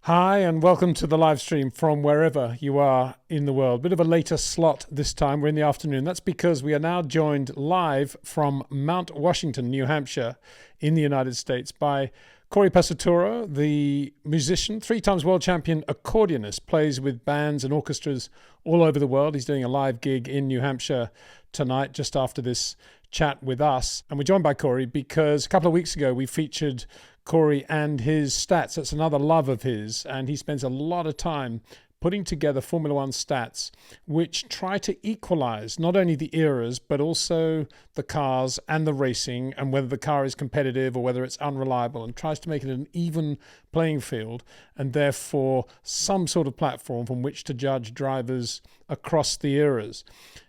Hi, and welcome to the live stream from wherever you are in the world. Bit of a later slot this time. We're in the afternoon. That's because we are now joined live from Mount Washington, New Hampshire, in the United States by Cory Pesaturo, the musician, 3 times world champion accordionist, plays with bands and orchestras all over the world. He's doing a live gig in New Hampshire tonight, just after this chat with us. And we're joined by Cory because a couple of weeks ago we featured Cory and his stats. That's another love of his, and he spends a lot of time putting together Formula One stats which try to equalize not only the eras but also the cars and the racing, and whether the car is competitive or whether it's unreliable, and tries to make it an even playing field and therefore some sort of platform from which to judge drivers across the eras.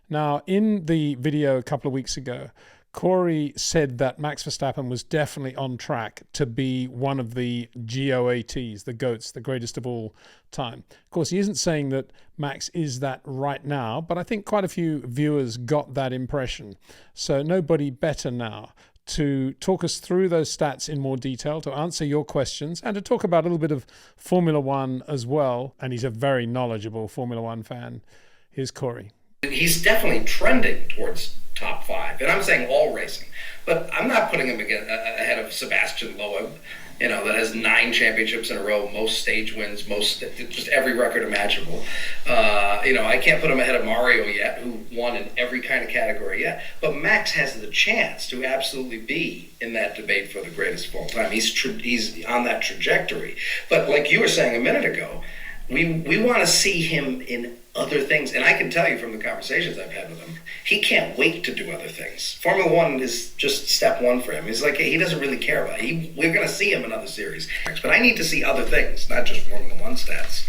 Now, in the video a couple of weeks ago, Cory said that Max Verstappen was definitely on track to be one of the GOATs, the GOATs, the greatest of all time. Of course, he isn't saying that Max is that right now, but I think quite a few viewers got that impression. So nobody better now to talk us through those stats in more detail, to answer your questions, and to talk about a little bit of Formula One as well. And he's a very knowledgeable Formula One fan. Here's Cory. He's definitely trending towards top 5, and I'm saying all racing, but I'm not putting him ahead of Sebastian Loeb, that has 9 championships in a row, most stage wins, just every record imaginable. I can't put him ahead of Mario yet, who won in every kind of category yet, but Max has the chance to absolutely be in that debate for the greatest of all time. He's on that trajectory, but like you were saying a minute ago, we want to see him in other things. And I can tell you from the conversations I've had with him, he can't wait to do other things. Formula One is just step one for him. He's like, he doesn't really care about it. We're going to see him in other series. But I need to see other things, not just Formula One stats.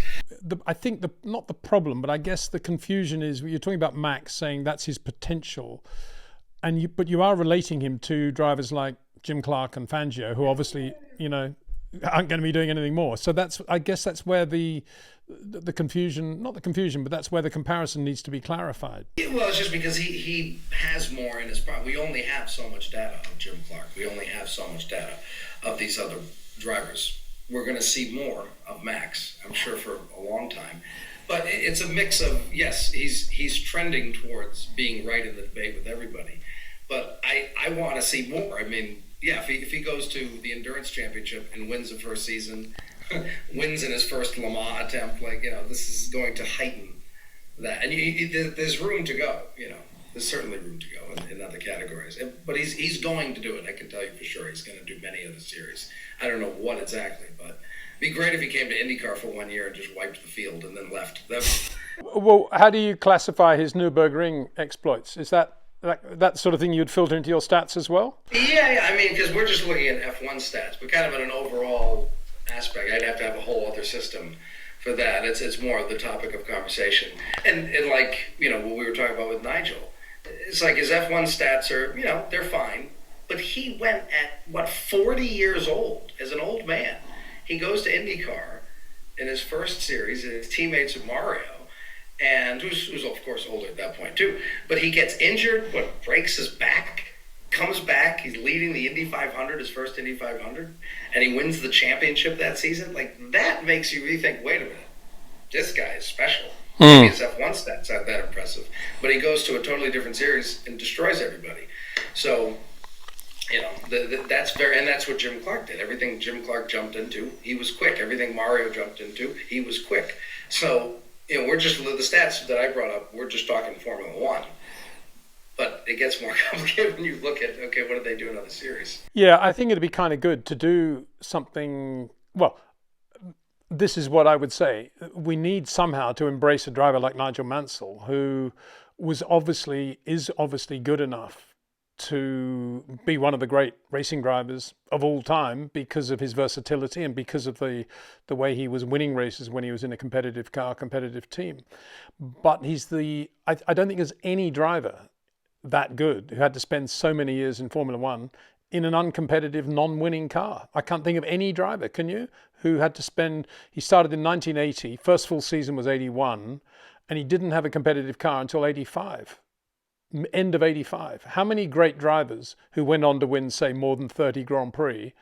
I think not the problem, but I guess the confusion is you're talking about Max saying that's his potential. But you are relating him to drivers like Jim Clark and Fangio, who obviously, aren't going to be doing anything more. So I guess that's where the confusion, not the confusion, but that's where the comparison needs to be clarified. Well, it's just because he has more in his part. We only have so much data of Jim Clark. We only have so much data of these other drivers. We're going to see more of Max, I'm sure, for a long time. But it's a mix of, yes, he's trending towards being right in the debate with everybody. But I want to see more. I mean, yeah, if he goes to the Endurance Championship and wins the first season, wins in his first Le Mans attempt, this is going to heighten that. And there's room to go, There's certainly room to go in other categories. But he's going to do it, I can tell you for sure. He's going to do many other series. I don't know what exactly, but it'd be great if he came to IndyCar for 1 year and just wiped the field and then left. Well, how do you classify his Nürburgring exploits? Is that sort of thing you'd filter into your stats as well? Yeah, I mean, because we're just looking at F1 stats, but kind of in an overall aspect. I'd have to have a whole other system for that. It's more of the topic of conversation. And like, what we were talking about with Nigel, it's like his F1 stats are, they're fine, but he went at, 40 years old, as an old man. He goes to IndyCar in his first series, and his teammates with Mario, and who's of course older at that point too, but he gets injured, breaks his back, comes back, he's leading the Indy 500, his first Indy 500, and he wins the championship that season. Like, that makes you rethink, wait a minute, this guy is special. Maybe his F1 stats aren't that impressive, but he goes to a totally different series and destroys everybody. So, that's what Jim Clark did. Everything Jim Clark jumped into, he was quick. Everything Mario jumped into, he was quick. So, we're just, the stats that I brought up, we're just talking Formula One. But it gets more complicated when you look at, okay, what did they do in other series? Yeah, I think it'd be kind of good to do something, well, this is what I would say. We need somehow to embrace a driver like Nigel Mansell, who is obviously good enough to be one of the great racing drivers of all time because of his versatility and because of the way he was winning races when he was in a competitive car, competitive team. But I don't think there's any driver that good who had to spend so many years in Formula One in an uncompetitive, non-winning car. I can't think of any driver, can you? Who had to spend, he started in 1980, first full season was 81, and he didn't have a competitive car until 85. End of 85. How many great drivers who went on to win, say, more than 30 Grand Prix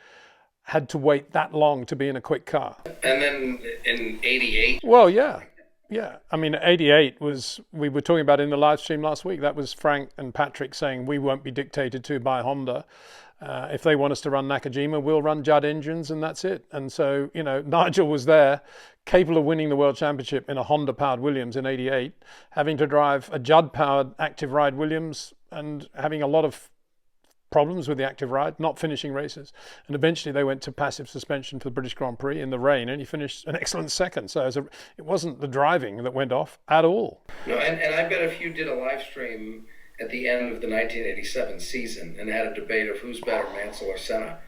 had to wait that long to be in a quick car. And then in '88. Well, yeah. Yeah. I mean, 88 was, we were talking about in the live stream last week, that was Frank and Patrick saying we won't be dictated to by Honda. If they want us to run Nakajima, we'll run Judd engines and that's it. And so, you know, Nigel was there, capable of winning the World Championship in a Honda-powered Williams in 88, having to drive a Judd-powered active ride Williams and having a lot of problems with the active ride, not finishing races. And eventually they went to passive suspension for the British Grand Prix in the rain, and he finished an excellent second. So it wasn't the driving that went off at all. No, and I bet if you did a live stream at the end of the 1987 season and had a debate of who's better, Mansell or Senna,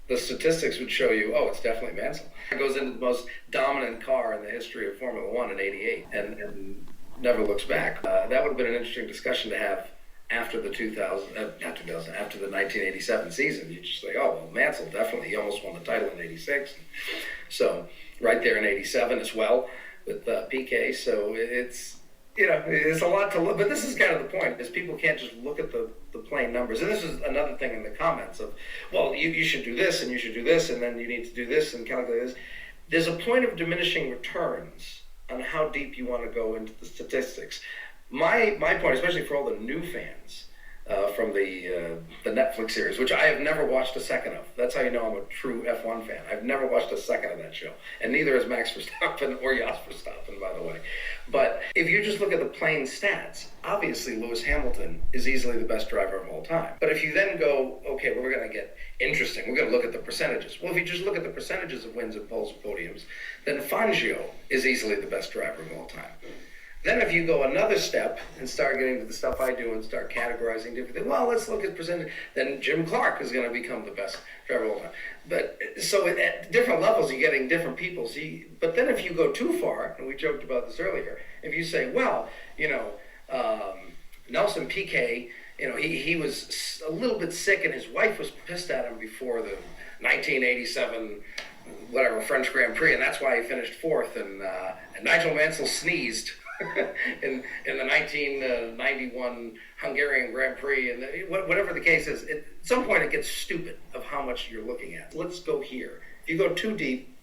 the statistics would show you, oh, it's definitely Mansell. It goes into the most dominant car in the history of Formula One in '88 and never looks back. That would have been an interesting discussion to have after the after the 1987 season. You just say, oh, well, Mansell definitely, he almost won the title in '86. So right there in '87 as well with PK. So it's, you know, it's a lot to look, but this is kind of the point, is people can't just look at the plain numbers. And this is another thing in the comments of, well, you should do this and you should do this and then you need to do this and calculate this. There's a point of diminishing returns on how deep you want to go into the statistics. My point, especially for all the new fans from the Netflix series, which I have never watched a second of. That's how you know I'm a true F1 fan. I've never watched a second of that show. And neither has Max Verstappen or Jos Verstappen, by the way. But if you just look at the plain stats, obviously Lewis Hamilton is easily the best driver of all time. But if you then go, okay, well, we're going to get interesting. We're going to look at the percentages. Well, if you just look at the percentages of wins and poles and podiums, then Fangio is easily the best driver of all time. Then if you go another step and start getting to the stuff I do and start categorizing different things, well, let's look at percentage. Then Jim Clark is going to become the best driver of all time. But so at different levels, you're getting different people. But then if you go too far, and we joked about this earlier, if you say, well, you know, Nelson Piquet, you know, he was a little bit sick and his wife was pissed at him before the 1987 whatever French Grand Prix, and that's why he finished fourth. And Nigel Mansell sneezed in the 1991 Hungarian Grand Prix, and whatever the case is, at some point it gets stupid of how much you're looking at. Let's go here. If you go too deep,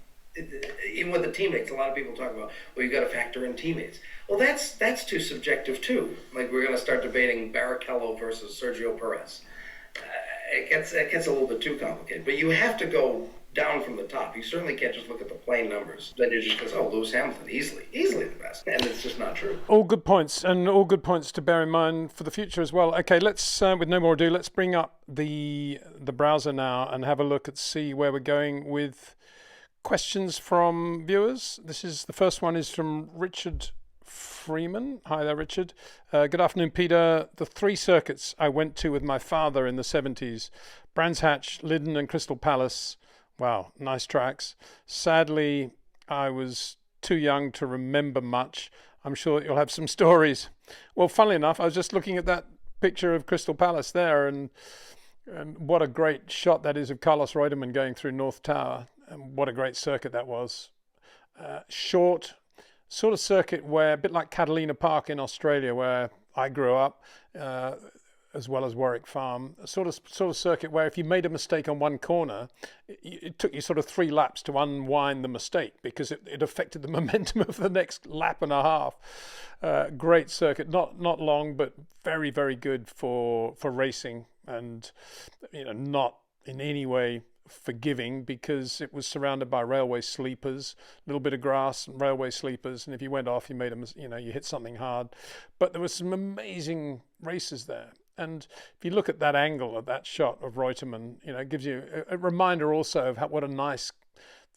even with the teammates, a lot of people talk about, well, you got to factor in teammates. Well, that's too subjective too. Like we're going to start debating Barrichello versus Sergio Perez. It gets a little bit too complicated. But you have to go down from the top. You certainly can't just look at the plain numbers. Then you just go, oh, Lewis Hamilton, easily the best. And it's just not true. All good points, and all good points to bear in mind for the future as well. Okay, let's, with no more ado, let's bring up the browser now and have a look and see where we're going with questions from viewers. The first one is from Richard Freeman. Hi there, Richard. Good afternoon, Peter. The 3 circuits I went to with my father in the 70s, Brands Hatch, Lyddon and Crystal Palace. Wow, nice tracks. Sadly, I was too young to remember much. I'm sure you'll have some stories. Well, funnily enough, I was just looking at that picture of Crystal Palace there, and what a great shot that is of Carlos Reutemann going through North Tower. And what a great circuit that was. Short sort of circuit where, a bit like Catalina Park in Australia, where I grew up, as well as Warwick Farm, a sort of circuit where if you made a mistake on one corner, it took you sort of 3 laps to unwind the mistake because it affected the momentum of the next lap and a half. Great circuit, not long, but very, very good for racing, and you know, not in any way forgiving because it was surrounded by railway sleepers, a little bit of grass and railway sleepers, and if you went off, you hit something hard. But there were some amazing races there. And if you look at that angle of that shot of Reutemann, you know, it gives you a reminder also of what a nice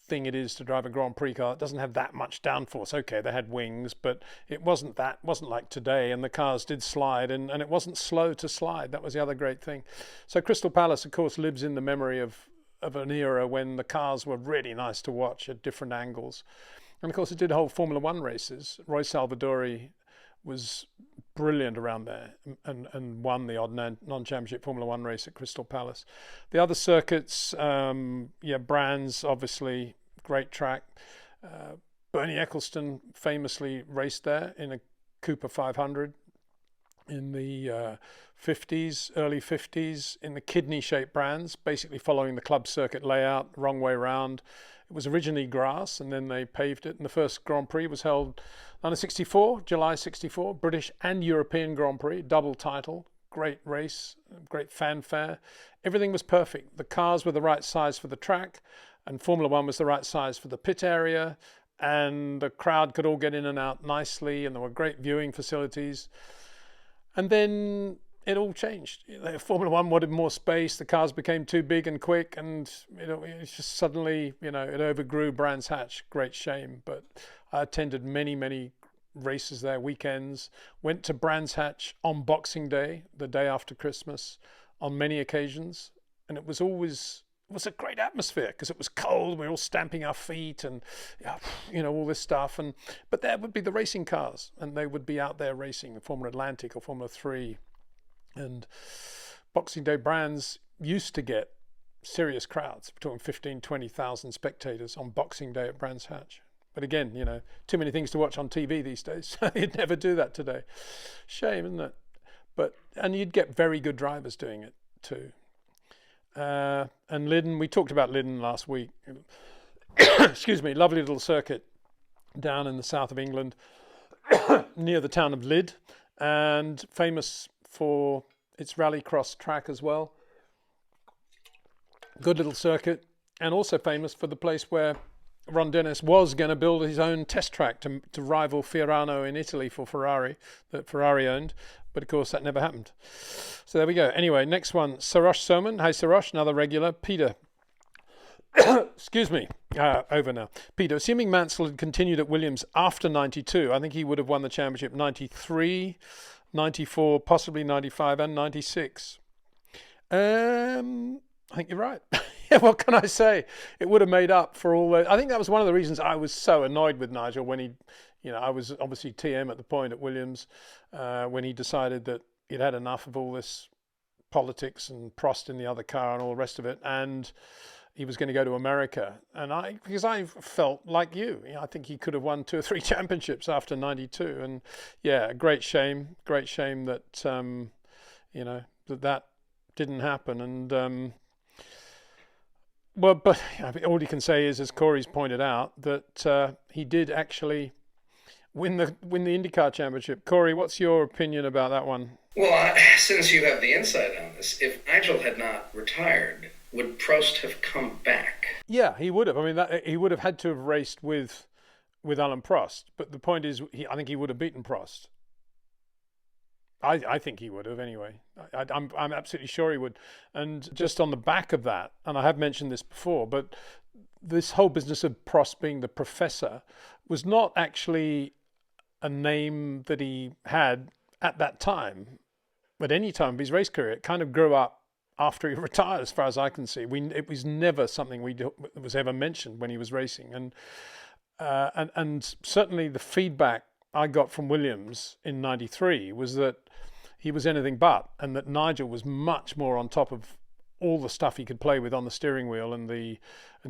thing it is to drive a Grand Prix car. It doesn't have that much downforce. Okay, they had wings, but it wasn't like today, and the cars did slide, and it wasn't slow to slide. That was the other great thing. So Crystal Palace, of course, lives in the memory of an era when the cars were really nice to watch at different angles. And of course, it did hold Formula One races. Roy Salvadori was brilliant around there and won the odd non-championship Formula One race at Crystal Palace. The other circuits, Brands, obviously, great track. Bernie Ecclestone famously raced there in a Cooper 500 in the 50s, early 50s, in the kidney-shaped brands, basically following the club circuit layout, wrong way round. It was originally grass, and then they paved it. And the first Grand Prix was held 1964, July 64, British and European Grand Prix, double title. Great race, great fanfare. Everything was perfect. The cars were the right size for the track, and Formula One was the right size for the pit area, and the crowd could all get in and out nicely, and there were great viewing facilities. And then it all changed. Formula One wanted more space, the cars became too big and quick, and it's just suddenly, it overgrew Brands Hatch. Great shame. But I attended many races there, weekends, went to Brands Hatch on Boxing Day, the day after Christmas, on many occasions, and it was a great atmosphere because it was cold. We were all stamping our feet and all this stuff. But there would be the racing cars, and they would be out there racing Formula Atlantic or Formula 3. And Boxing Day Brands used to get serious crowds. We're talking 15, 20,000 spectators on Boxing Day at Brands Hatch. But again, too many things to watch on TV these days. You'd never do that today. Shame, isn't it? And you'd get very good drivers doing it too. And Lyddon, we talked about Lyddon last week. Excuse me, lovely little circuit down in the south of England, near the town of Lydd, and famous for its rallycross track as well. Good little circuit, and also famous for the place where Ron Dennis was going to build his own test track to rival Fiorano in Italy for Ferrari, that Ferrari owned. But of course, that never happened. So there we go. Anyway, next one, Sarosh Soman. Hi, Sarosh, another regular. Peter. Excuse me. Over now. Peter, assuming Mansell had continued at Williams after 92, I think he would have won the championship 93, 94, possibly 95 and 96. I think you're right. Yeah, what can I say? It would have made up for all the... I think that was one of the reasons I was so annoyed with Nigel when he... I was obviously TM at the point at Williams when he decided that he'd had enough of all this politics and Prost in the other car and all the rest of it, and he was going to go to America. And because I felt like you, I think he could have won 2 or 3 championships after 92. And yeah, great shame that, that didn't happen. And, but all you can say is, as Cory's pointed out, that he did actually win the IndyCar championship. Cory, what's your opinion about that one? Well, since you have the insight on this, if Nigel had not retired, would Prost have come back? Yeah, he would have. I mean, he would have had to have raced with Alain Prost. But the point is, I think he would have beaten Prost. I think he would have anyway. I'm absolutely sure he would. And just on the back of that, and I have mentioned this before, but this whole business of Prost being the professor was not actually a name that he had at that time, at any time of his race career. It kind of grew up after he retired, as far as I can see. It was never something was ever mentioned when he was racing. And certainly the feedback I got from Williams in 93 was that he was anything but, and that Nigel was much more on top of all the stuff he could play with on the steering wheel and the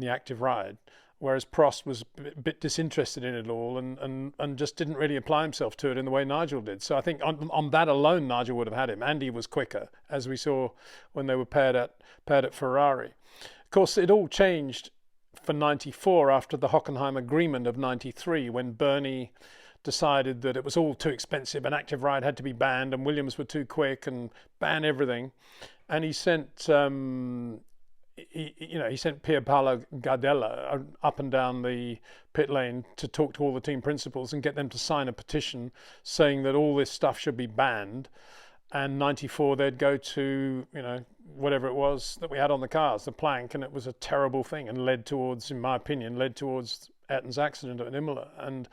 active ride, whereas Prost was a bit disinterested in it all and just didn't really apply himself to it in the way Nigel did. So I think on that alone, Nigel would have had him, and he was quicker, as we saw when they were paired at Ferrari. Of course, it all changed for 94 after the Hockenheim agreement of 93, when Bernie decided that it was all too expensive and active ride had to be banned and Williams were too quick and ban everything. And he sent he sent Pier Paolo Gardella up and down the pit lane to talk to all the team principals and get them to sign a petition saying that all this stuff should be banned. And 94 they'd go to whatever it was that we had on the cars, the plank, and it was a terrible thing and led towards Ayrton's accident at Imola. And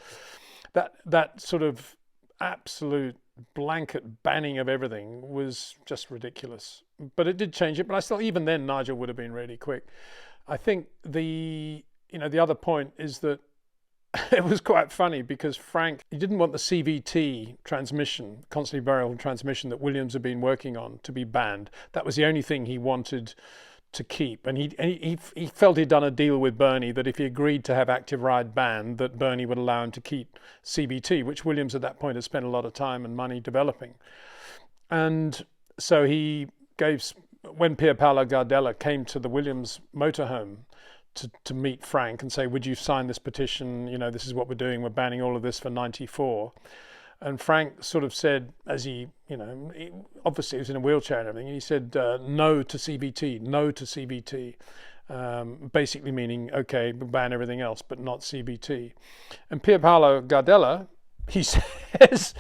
that sort of absolute blanket banning of everything was just ridiculous. But it did change it. But I still, even then, Nigel would have been really quick. I think the other point is that it was quite funny because Frank, he didn't want the CVT transmission, constantly variable transmission that Williams had been working on, to be banned. That was the only thing he wanted to keep, and he felt he'd done a deal with Bernie that if he agreed to have active ride banned, that Bernie would allow him to keep CVT, which Williams at that point had spent a lot of time and money developing. And so he when Pier Paolo Gardella came to the Williams motorhome to meet Frank and say, would you sign this petition? This is what we're doing. We're banning all of this for 94. And Frank sort of said, as obviously he was in a wheelchair and everything, and he said, no to CVT, no to CVT. Basically meaning, okay, we'll ban everything else, but not CVT. And Pier Paolo Gardella, he says,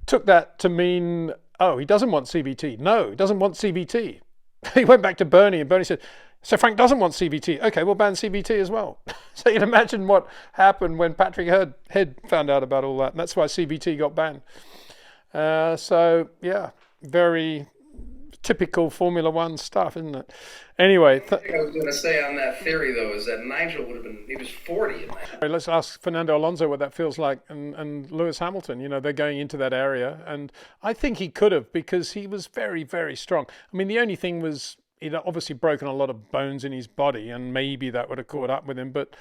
took that to mean, oh, he doesn't want CVT. No, he doesn't want CVT. He went back to Bernie, and Bernie said, so Frank doesn't want CVT. Okay, we'll ban CVT as well. So you can imagine what happened when Patrick Head found out about all that. And that's why CVT got banned. So, yeah, very typical Formula One stuff, isn't it? Anyway. The thing I was going to say on that theory, though, is that Nigel would have been, he was 40 in that. Let's ask Fernando Alonso what that feels like, and Lewis Hamilton. They're going into that area. And I think he could have, because he was very, very strong. I mean, the only thing was, he'd obviously broken a lot of bones in his body, and maybe that would have caught up with him. But,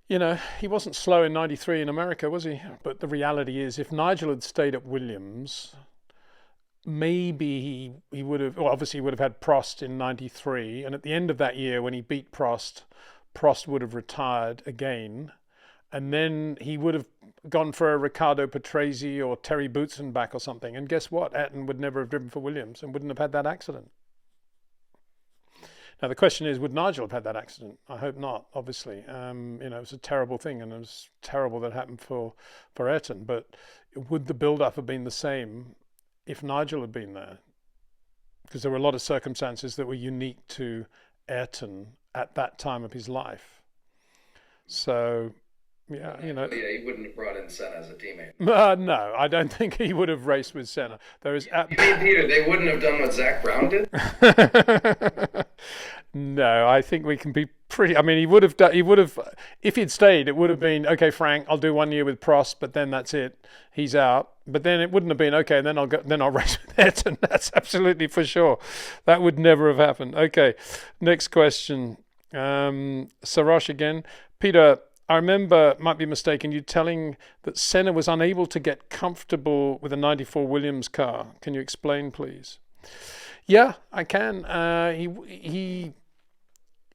he wasn't slow in 93 in America, was he? But the reality is, if Nigel had stayed at Williams, maybe he would have, well, obviously he would have had Prost in 93. And at the end of that year, when he beat Prost would have retired again. And then he would have gone for a Riccardo Patrese or Terry Boutsen back or something. And guess what? Ayrton would never have driven for Williams and wouldn't have had that accident. Now, the question is, would Nigel have had that accident? I hope not, obviously. It was a terrible thing, and it was terrible that happened for Ayrton. But would the build-up have been the same if Nigel had been there? Because there were a lot of circumstances that were unique to Ayrton at that time of his life. So, yeah, Yeah, he wouldn't have brought in Senna as a teammate. No, I don't think he would have raced with Senna. There is. You mean, Peter, they wouldn't have done what Zach Brown did? No, I think we can be pretty. I mean, he would have. If he'd stayed, it would have been, okay, Frank, I'll do 1 year with Prost, but then that's it. He's out. But then it wouldn't have been, okay, then I'll race with Ayrton. That's absolutely for sure. That would never have happened. Okay, next question. Sarosh again. Peter, I remember, might be mistaken, you telling that Senna was unable to get comfortable with a 94 Williams car. Can you explain, please? Yeah, I can.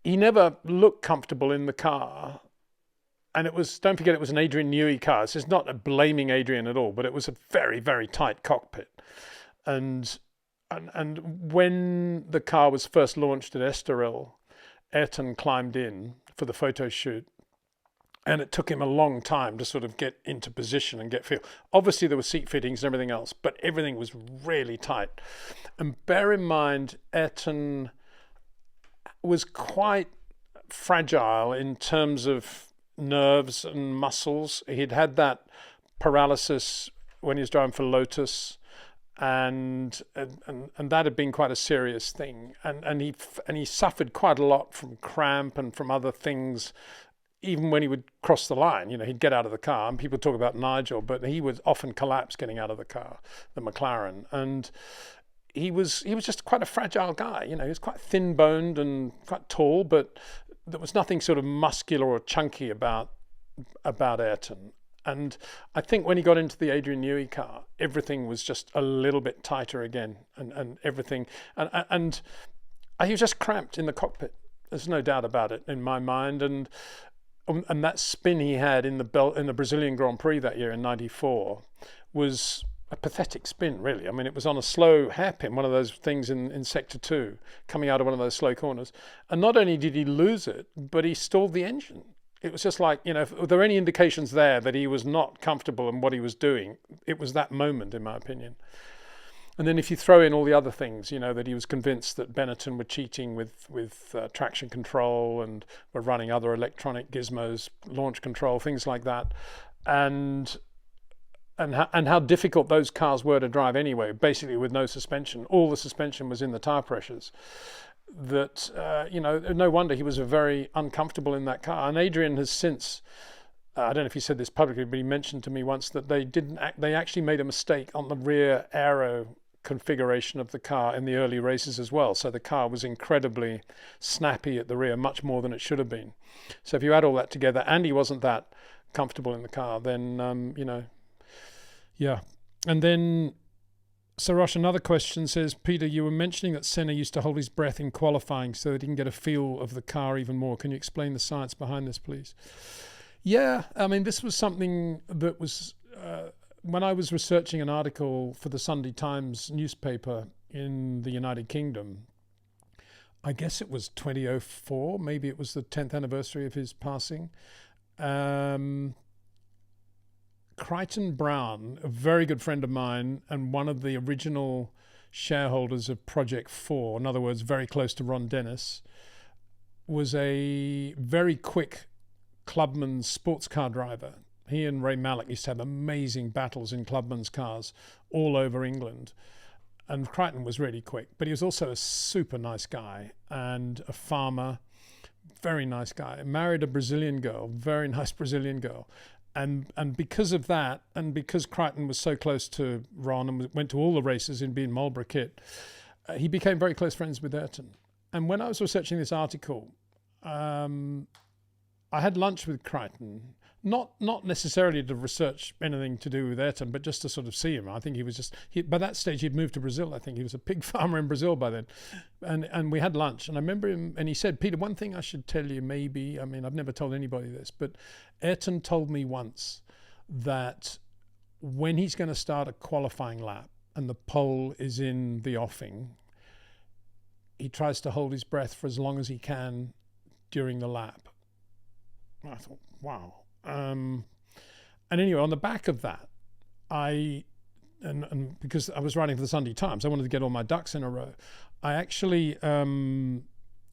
He never looked comfortable in the car. And don't forget, it was an Adrian Newey car. This is not blaming Adrian at all, but it was a very, very tight cockpit. And when the car was first launched at Estoril, Ayrton climbed in for the photo shoot. And it took him a long time to sort of get into position and get feel. Obviously, there were seat fittings and everything else, but everything was really tight. And bear in mind, Ayrton was quite fragile in terms of nerves and muscles. He'd had that paralysis when he was driving for Lotus, and that had been quite a serious thing. And he suffered quite a lot from cramp and from other things. Even when he would cross the line, he'd get out of the car, and people talk about Nigel, but he would often collapse getting out of the car, the McLaren. And he was just quite a fragile guy. He was quite thin-boned and quite tall, but there was nothing sort of muscular or chunky about Ayrton. And I think when he got into the Adrian Newey car, everything was just a little bit tighter again, and everything. And he was just cramped in the cockpit. There's no doubt about it in my mind. And that spin he had in the Brazilian Grand Prix that year in 94 was a pathetic spin, really. I mean, it was on a slow hairpin, one of those things in Sector 2, coming out of one of those slow corners. And not only did he lose it, but he stalled the engine. It was just like, if there were any indications there that he was not comfortable in what he was doing, it was that moment, in my opinion. And then if you throw in all the other things, that he was convinced that Benetton were cheating with traction control and were running other electronic gizmos, launch control, things like that, and how difficult those cars were to drive anyway, basically with no suspension. All the suspension was in the tire pressures. That, no wonder he was very uncomfortable in that car. And Adrian has since... I don't know if he said this publicly, but he mentioned to me once that they actually made a mistake on the rear aero configuration of the car in the early races as well. So the car was incredibly snappy at the rear, much more than it should have been. So if you add all that together, and he wasn't that comfortable in the car, then, yeah. And then Sarosh, another question says, Peter, you were mentioning that Senna used to hold his breath in qualifying so that he can get a feel of the car even more. Can you explain the science behind this, please? Yeah, I mean, this was something that was, when I was researching an article for the Sunday Times newspaper in the United Kingdom, I guess it was 2004, maybe it was the 10th anniversary of his passing. Crichton Brown, a very good friend of mine and one of the original shareholders of Project 4, in other words, very close to Ron Dennis, was a very quick clubman sports car driver. He and Ray Mallock used to have amazing battles in clubman's cars all over England. And Crichton was really quick, but he was also a super nice guy and a farmer, very nice guy. Married a Brazilian girl, very nice Brazilian girl. And because of that, and because Crichton was so close to Ron and went to all the races in being Marlboro kit, he became very close friends with Ayrton. And when I was researching this article, I had lunch with Crichton, not necessarily to research anything to do with Ayrton, but just to sort of see him. I think he was just, by that stage he'd moved to Brazil. I think he was a pig farmer in Brazil by then. And we had lunch, and I remember him, and he said, Peter, one thing I should tell you maybe, I mean, I've never told anybody this, but Ayrton told me once that when he's going to start a qualifying lap and the pole is in the offing, he tries to hold his breath for as long as he can during the lap. I thought, wow. And anyway, on the back of that, and because I was writing for the Sunday Times, I wanted to get all my ducks in a row. I actually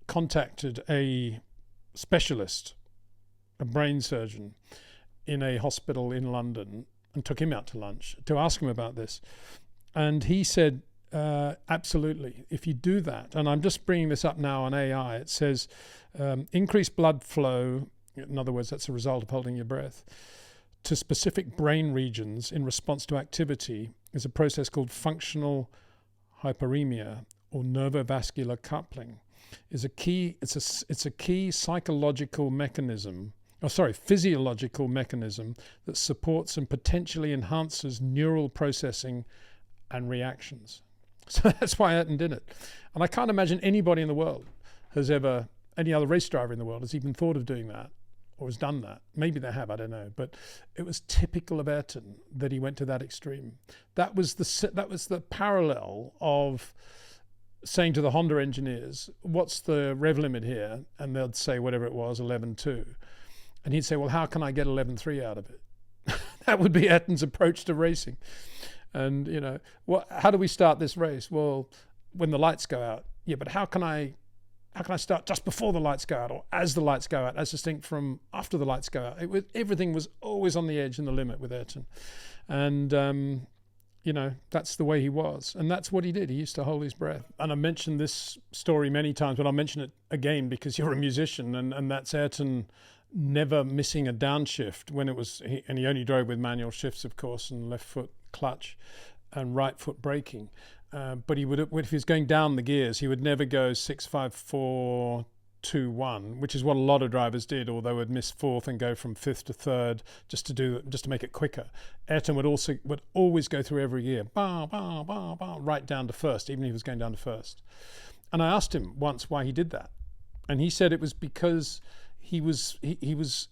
contacted a specialist, a brain surgeon in a hospital in London, and took him out to lunch to ask him about this. And he said, absolutely, if you do that, and I'm just bringing this up now on AI, it says increased blood flow, in other words, that's a result of holding your breath, to specific brain regions in response to activity is a process called functional hyperemia or nervovascular coupling. It's a key physiological mechanism that supports and potentially enhances neural processing and reactions. So that's why Ayrton did it. And I can't imagine anybody in the world any other race driver in the world has even thought of doing that or has done that. Maybe they have, I don't know. But it was typical of Ayrton that he went to that extreme. That was the parallel of saying to the Honda engineers, what's the rev limit here? And they'd say whatever it was, 11.2. And he'd say, well, how can I get 11.3 out of it? That would be Ayrton's approach to racing. And, how do we start this race? Well, when the lights go out. Yeah, but how can I start just before the lights go out or as the lights go out, as distinct from after the lights go out? Everything was always on the edge and the limit with Ayrton. And, that's the way he was. And that's what he did. He used to hold his breath. And I mentioned this story many times, but I'll mention it again because you're a musician, and that's Ayrton never missing a downshift when it was, and he only drove with manual shifts, of course, and left foot clutch and right foot braking. But he would, if he was going down the gears, he would never go 6, 5, 4, 2, 1, which is what a lot of drivers did, or they would miss fourth and go from fifth to third just to make it quicker. Ayrton would always go through every gear, right down to first, even if he was going down to first. And I asked him once why he did that, and he said it was because he was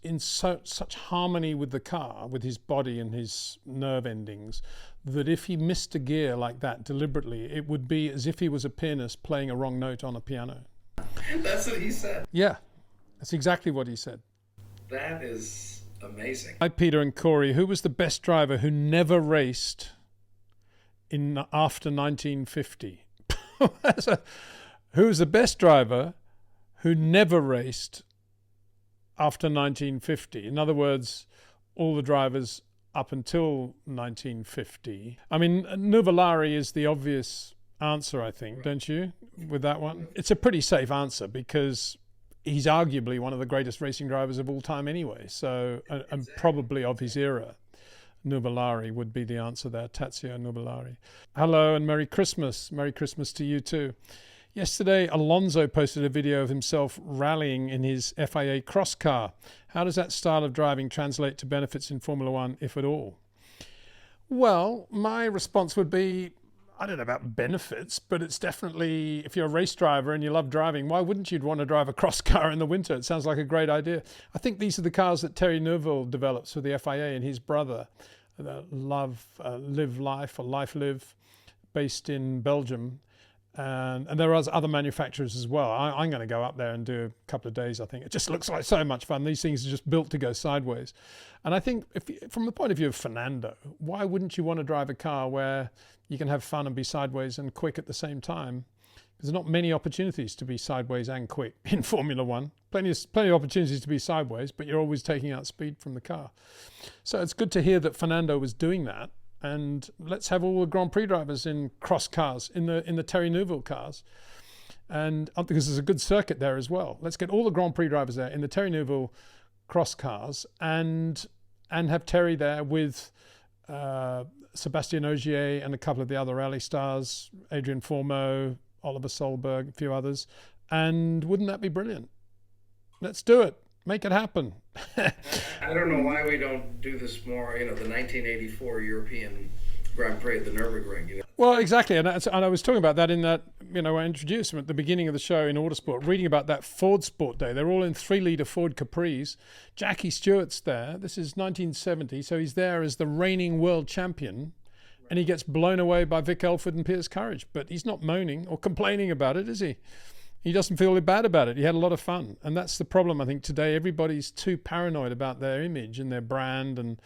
in such harmony with the car, with his body and his nerve endings, that if he missed a gear like that deliberately, it would be as if he was a pianist playing a wrong note on a piano. That's what he said. Yeah, that's exactly what he said. That is amazing. Hi, Peter and Cory. Who was the best driver who never raced after 1950? Who was the best driver who never raced after 1950? In other words, all the drivers up until 1950. I mean, Nuvolari is the obvious answer, I think, don't you, with that one? It's a pretty safe answer because he's arguably one of the greatest racing drivers of all time anyway, so, and probably of his era. Nuvolari would be the answer there, Tazio Nuvolari. Hello and Merry Christmas. Merry Christmas to you too. Yesterday, Alonso posted a video of himself rallying in his FIA cross car. How does that style of driving translate to benefits in Formula One, if at all? Well, my response would be, I don't know about benefits, but it's definitely, if you're a race driver and you love driving, why wouldn't you want to drive a cross car in the winter? It sounds like a great idea. I think these are the cars that Terry Neuville develops for the FIA and his brother, Live Life or Life Live, based in Belgium. And there are other manufacturers as well. I'm going to go up there and do a couple of days, I think. It just looks like so much fun. These things are just built to go sideways. And I think from the point of view of Fernando, why wouldn't you want to drive a car where you can have fun and be sideways and quick at the same time? There's not many opportunities to be sideways and quick in Formula One. Plenty of opportunities to be sideways, but you're always taking out speed from the car. So it's good to hear that Fernando was doing that. And let's have all the Grand Prix drivers in cross cars, in the Terry Neuville cars. And because there's a good circuit there as well. Let's get all the Grand Prix drivers there in the Terry Neuville cross cars and have Terry there with Sébastien Ogier and a couple of the other rally stars, Adrian Formeau, Oliver Solberg, a few others. And wouldn't that be brilliant? Let's do it. Make it happen. I don't know why we don't do this more, the 1984 European Grand Prix at the Nürburgring. Well, exactly. And I was talking about that in that, I introduced them at the beginning of the show in Autosport, reading about that Ford Sport Day. They're all in 3-litre Ford Capris. Jackie Stewart's there. This is 1970. So he's there as the reigning world champion. And he gets blown away by Vic Elford and Piers Courage. But he's not moaning or complaining about it, is he? He doesn't feel bad about it. He had a lot of fun. And that's the problem, I think, today. Everybody's too paranoid about their image and their brand. And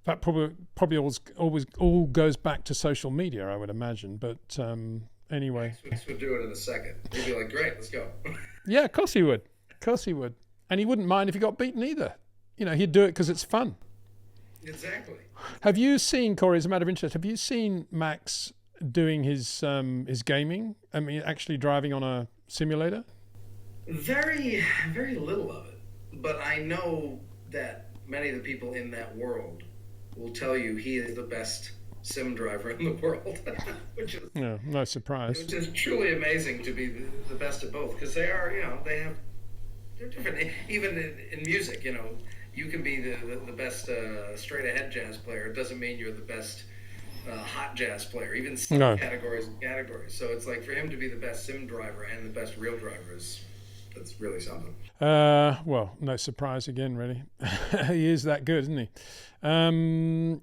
that probably always all goes back to social media, I would imagine. But anyway. Max would do it in a second. He'd be like, great, let's go. Yeah, of course he would. Of course he would. And he wouldn't mind if he got beaten either. He'd do it because it's fun. Exactly. Have you seen, Cory, as a matter of interest, have you seen Max doing his gaming? I mean, actually driving on a simulator? Very, very little of it. But I know that many of the people in that world will tell you he is the best sim driver in the world, which is no surprise. Which is truly amazing to be the best at both, because they are, they're different. Even in music, you can be the best straight ahead jazz player. It doesn't mean you're the best hot jazz player, even categories. So it's like for him to be the best sim driver and the best real driver that's really something. Well, no surprise again, really. He is that good, isn't he?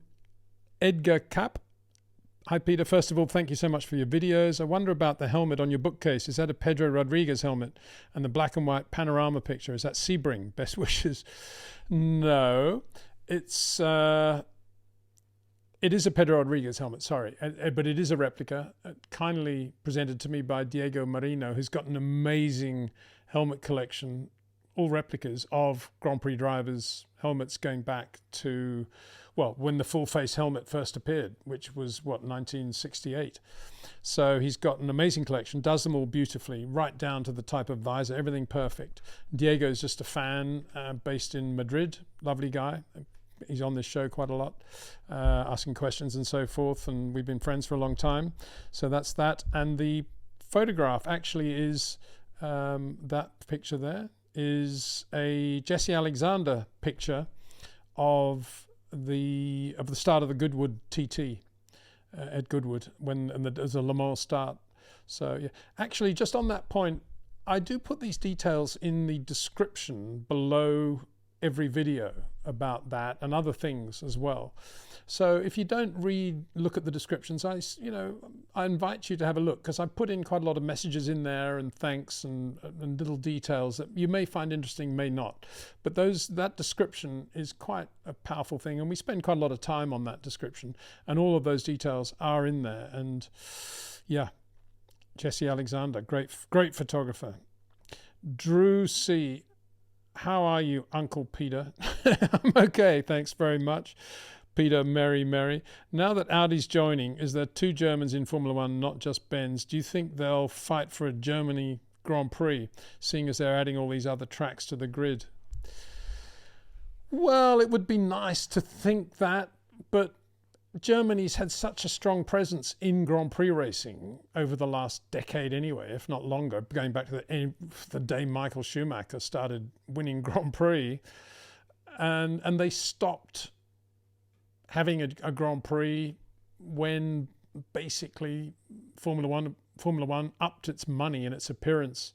Edgar Kapp. Hi, Peter. First of all, thank you so much for your videos. I wonder about the helmet on your bookcase. Is that a Pedro Rodriguez helmet? And the black and white panorama picture, is that Sebring? Best wishes. No, it is a Pedro Rodriguez helmet, sorry, but it is a replica, kindly presented to me by Diego Marino, who's got an amazing helmet collection, all replicas of Grand Prix drivers' helmets going back to, when the full-face helmet first appeared, which was, 1968. So he's got an amazing collection, does them all beautifully, right down to the type of visor, everything perfect. Diego's just a fan based in Madrid, lovely guy. He's on this show quite a lot, asking questions and so forth, and we've been friends for a long time. So that's that. And the photograph actually is, that picture there is a Jesse Alexander picture of the start of the Goodwood TT at Goodwood there's a Le Mans start. So yeah, actually just on that point, I do put these details in the description below every video about that and other things as well. So if you don't look at the descriptions, I invite you to have a look, because I put in quite a lot of messages in there and thanks and little details that you may find interesting, may not. But that description is quite a powerful thing, and we spend quite a lot of time on that description, and all of those details are in there. And yeah, Jesse Alexander, great photographer. Drew C. How are you, Uncle Peter? I'm okay, thanks very much. Peter, Mary. Now that Audi's joining, is there 2 Germans in Formula One, not just Benz? Do you think they'll fight for a Germany Grand Prix, seeing as they're adding all these other tracks to the grid? Well, it would be nice to think that, but Germany's had such a strong presence in Grand Prix racing over the last decade anyway, if not longer, going back to the day Michael Schumacher started winning Grand Prix, and they stopped having a Grand Prix when basically Formula One upped its money and its appearance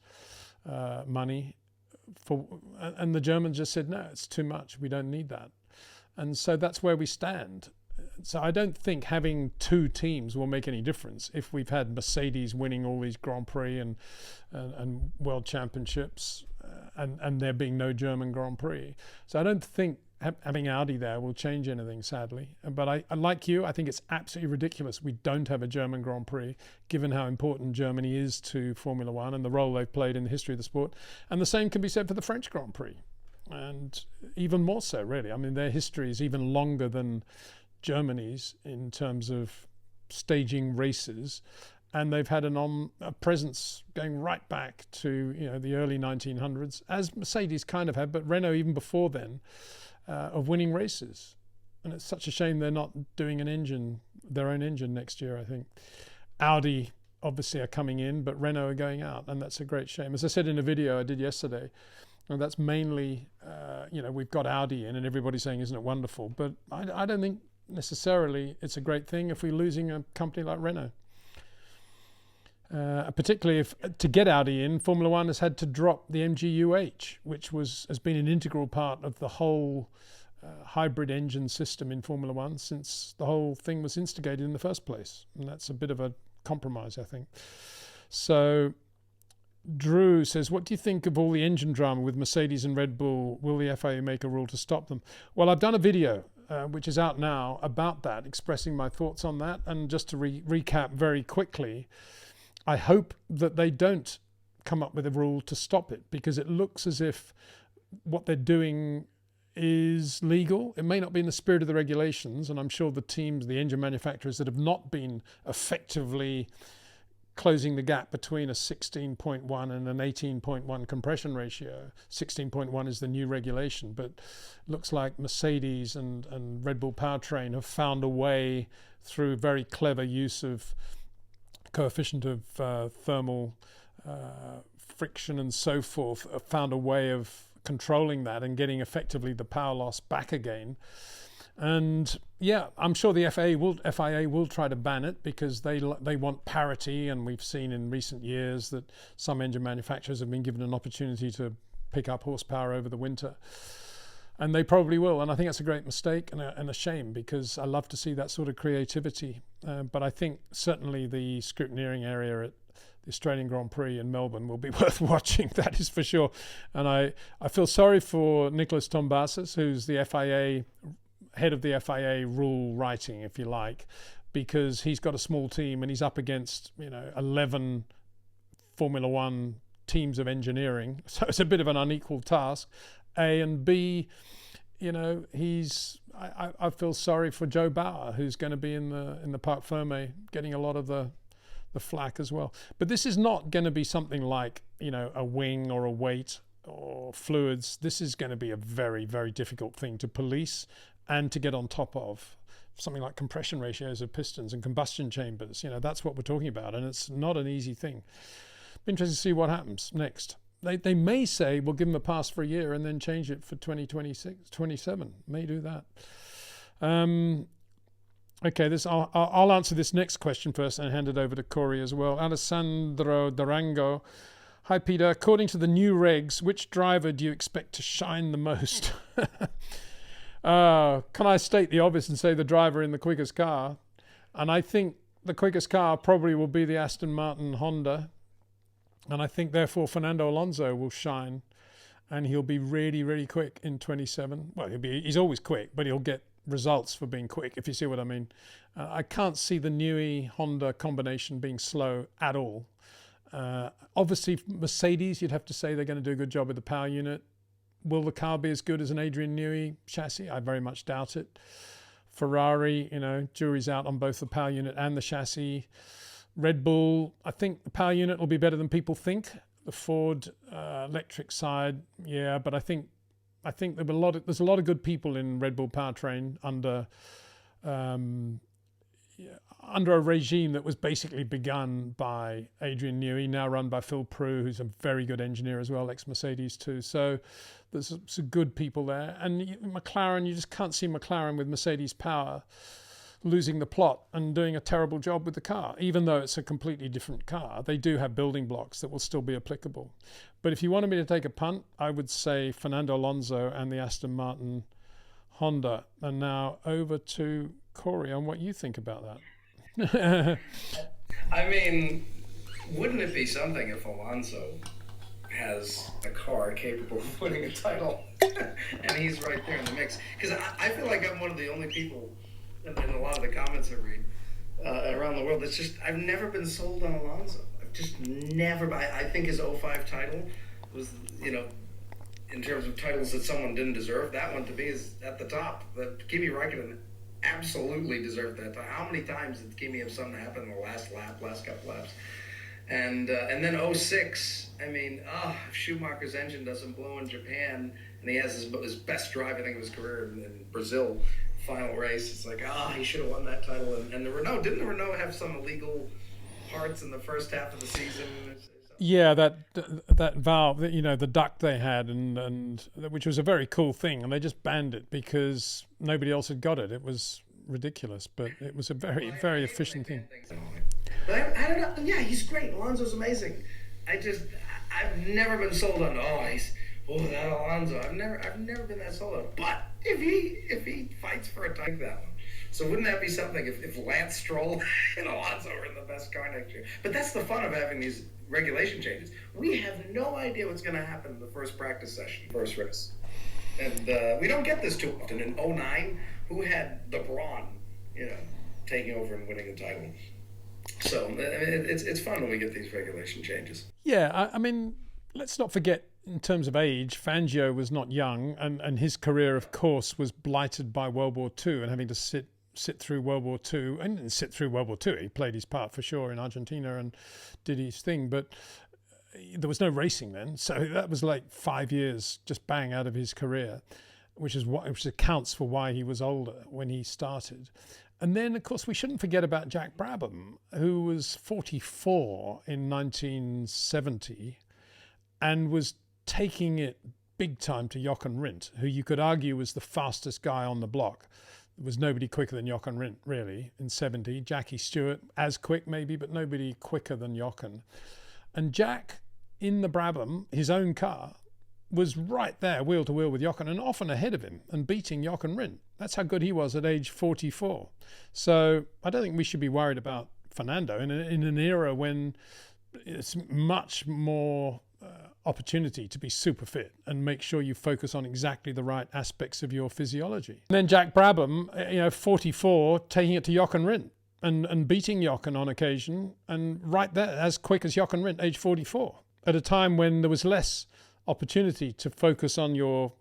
money and the Germans just said, no, it's too much. We don't need that. And so that's where we stand. So I don't think having two teams will make any difference if we've had Mercedes winning all these Grand Prix and world championships and there being no German Grand Prix. So I don't think having Audi there will change anything, sadly. But I like you, I think it's absolutely ridiculous we don't have a German Grand Prix, given how important Germany is to Formula One and the role they've played in the history of the sport. And the same can be said for the French Grand Prix. And even more so, really. I mean, their history is even longer than Germany's in terms of staging races, and they've had a presence going right back to the early 1900s, as Mercedes kind of had, but Renault even before then, of winning races. And it's such a shame they're not doing their own engine next year. I think Audi obviously are coming in, but Renault are going out, and that's a great shame. As I said in a video I did yesterday, and that's mainly we've got Audi in, and everybody's saying, isn't it wonderful? But I don't think necessarily it's a great thing if we're losing a company like Renault. Particularly if to get Audi in, Formula One has had to drop the MGU-H, which has been an integral part of the whole hybrid engine system in Formula One since the whole thing was instigated in the first place. And that's a bit of a compromise, I think. So Drew says, what do you think of all the engine drama with Mercedes and Red Bull? Will the FIA make a rule to stop them? Well, I've done a video which is out now about that, expressing my thoughts on that. And just to recap very quickly, I hope that they don't come up with a rule to stop it, because it looks as if what they're doing is legal. It may not be in the spirit of the regulations, and I'm sure the teams, the engine manufacturers that have not been effectively closing the gap between a 16.1 and an 18.1 compression ratio. 16.1 is the new regulation, but looks like Mercedes and Red Bull Powertrain have found a way through very clever use of coefficient of thermal friction and so forth, found a way of controlling that and getting effectively the power loss back again. And yeah, I'm sure the FIA will try to ban it because they want parity, and we've seen in recent years that some engine manufacturers have been given an opportunity to pick up horsepower over the winter. And they probably will, and I think that's a great mistake and a shame, because I love to see that sort of creativity. But I think certainly the scrutineering area at the Australian Grand Prix in Melbourne will be worth watching, that is for sure. And I feel sorry for Nicholas Tombazis, who's the FIA head of the FIA rule writing, if you like, because he's got a small team and he's up against 11 Formula One teams of engineering, so it's a bit of an unequal task. A and B, I feel sorry for Joe Bauer, who's going to be in the Parc Fermé getting a lot of the flack as well. But this is not going to be something like a wing or a weight or fluids. This is going to be a very, very difficult thing to police and to get on top of. Something like compression ratios of pistons and combustion chambers. That's what we're talking about, and it's not an easy thing. Be interesting to see what happens next. They may say we'll give them a pass for a year and then change it for 2026, 27. May do that. Okay, I'll answer this next question first and hand it over to Cory as well. Alessandro Durango. Hi, Peter. According to the new regs, which driver do you expect to shine the most? Can I state the obvious and say the driver in the quickest car? And I think the quickest car probably will be the Aston Martin Honda. And I think, therefore, Fernando Alonso will shine, and he'll be really, really quick in 27. Well, he's always quick, but he'll get results for being quick, if you see what I mean. I can't see the Newey Honda combination being slow at all. Obviously, Mercedes, you'd have to say they're going to do a good job with the power unit. Will the car be as good as an Adrian Newey chassis? I very much doubt it. Ferrari, jury's out on both the power unit and the chassis. Red Bull, I think the power unit will be better than people think. The Ford electric side, yeah, but I think there's a lot of good people in Red Bull powertrain under a regime that was basically begun by Adrian Newey, now run by Phil Prue, who's a very good engineer as well, ex-Mercedes too. So there's some good people there. And McLaren, you just can't see McLaren with Mercedes power losing the plot and doing a terrible job with the car. Even though it's a completely different car, they do have building blocks that will still be applicable. But if you wanted me to take a punt, I would say Fernando Alonso and the Aston Martin Honda. And now over to Cory on what you think about that. I mean, wouldn't it be something if Alonso has a car capable of winning a title and he's right there in the mix? Because I feel like I'm one of the only people in a lot of the comments I read around the world that's just, I've never been sold on Alonso. I've just never, I think his 05 title was, you know, in terms of titles that someone didn't deserve, that one to me is at the top. Kimi Räikkönen absolutely deserved that time. How many times did Kimi have something happen in the last couple laps? And then 06, I mean, if Schumacher's engine doesn't blow in Japan and he has his best drive, I think, of his career in Brazil, final race, it's like, he should have won that title. And the Renault, didn't the Renault have some illegal parts in the first half of the season? Yeah, that valve, you know, the duct they had, and which was a very cool thing, and they just banned it because nobody else had got it. It was ridiculous, but it was a very, very efficient thing. But I don't know. Yeah, he's great. Alonso's amazing. I've never been sold on. That Alonso. I've never been that sold on. But if he fights for a title, that one. So wouldn't that be something if Lance Stroll and Alonso are in the best car next year? But that's the fun of having these regulation changes. We have no idea what's going to happen in the first practice session, first race. And we don't get this too often. In 09, who had the Brawn, you know, taking over and winning a title? So I mean, it's fun when we get these regulation changes. Yeah, I mean, let's not forget, in terms of age, Fangio was not young, and his career, of course, was blighted by World War II and having to sit through World War II. And didn't sit through World War II. He played his part for sure in Argentina and did his thing, but there was no racing then. So that was like 5 years just bang out of his career, which accounts for why he was older when he started. And then, of course, we shouldn't forget about Jack Brabham, who was 44 in 1970 and was taking it big time to Jochen Rindt, who you could argue was the fastest guy on the block. There was nobody quicker than Jochen Rindt, really, in 70. Jackie Stewart, as quick maybe, but nobody quicker than Jochen. And Jack, in the Brabham, his own car, was right there, wheel to wheel with Jochen, and often ahead of him and beating Jochen Rindt. That's how good he was at age 44. So I don't think we should be worried about Fernando in an era when it's much more opportunity to be super fit and make sure you focus on exactly the right aspects of your physiology. And then Jack Brabham, 44, taking it to Jochen Rindt and beating Jochen on occasion, and right there, as quick as Jochen Rindt, age 44, at a time when there was less opportunity to focus on your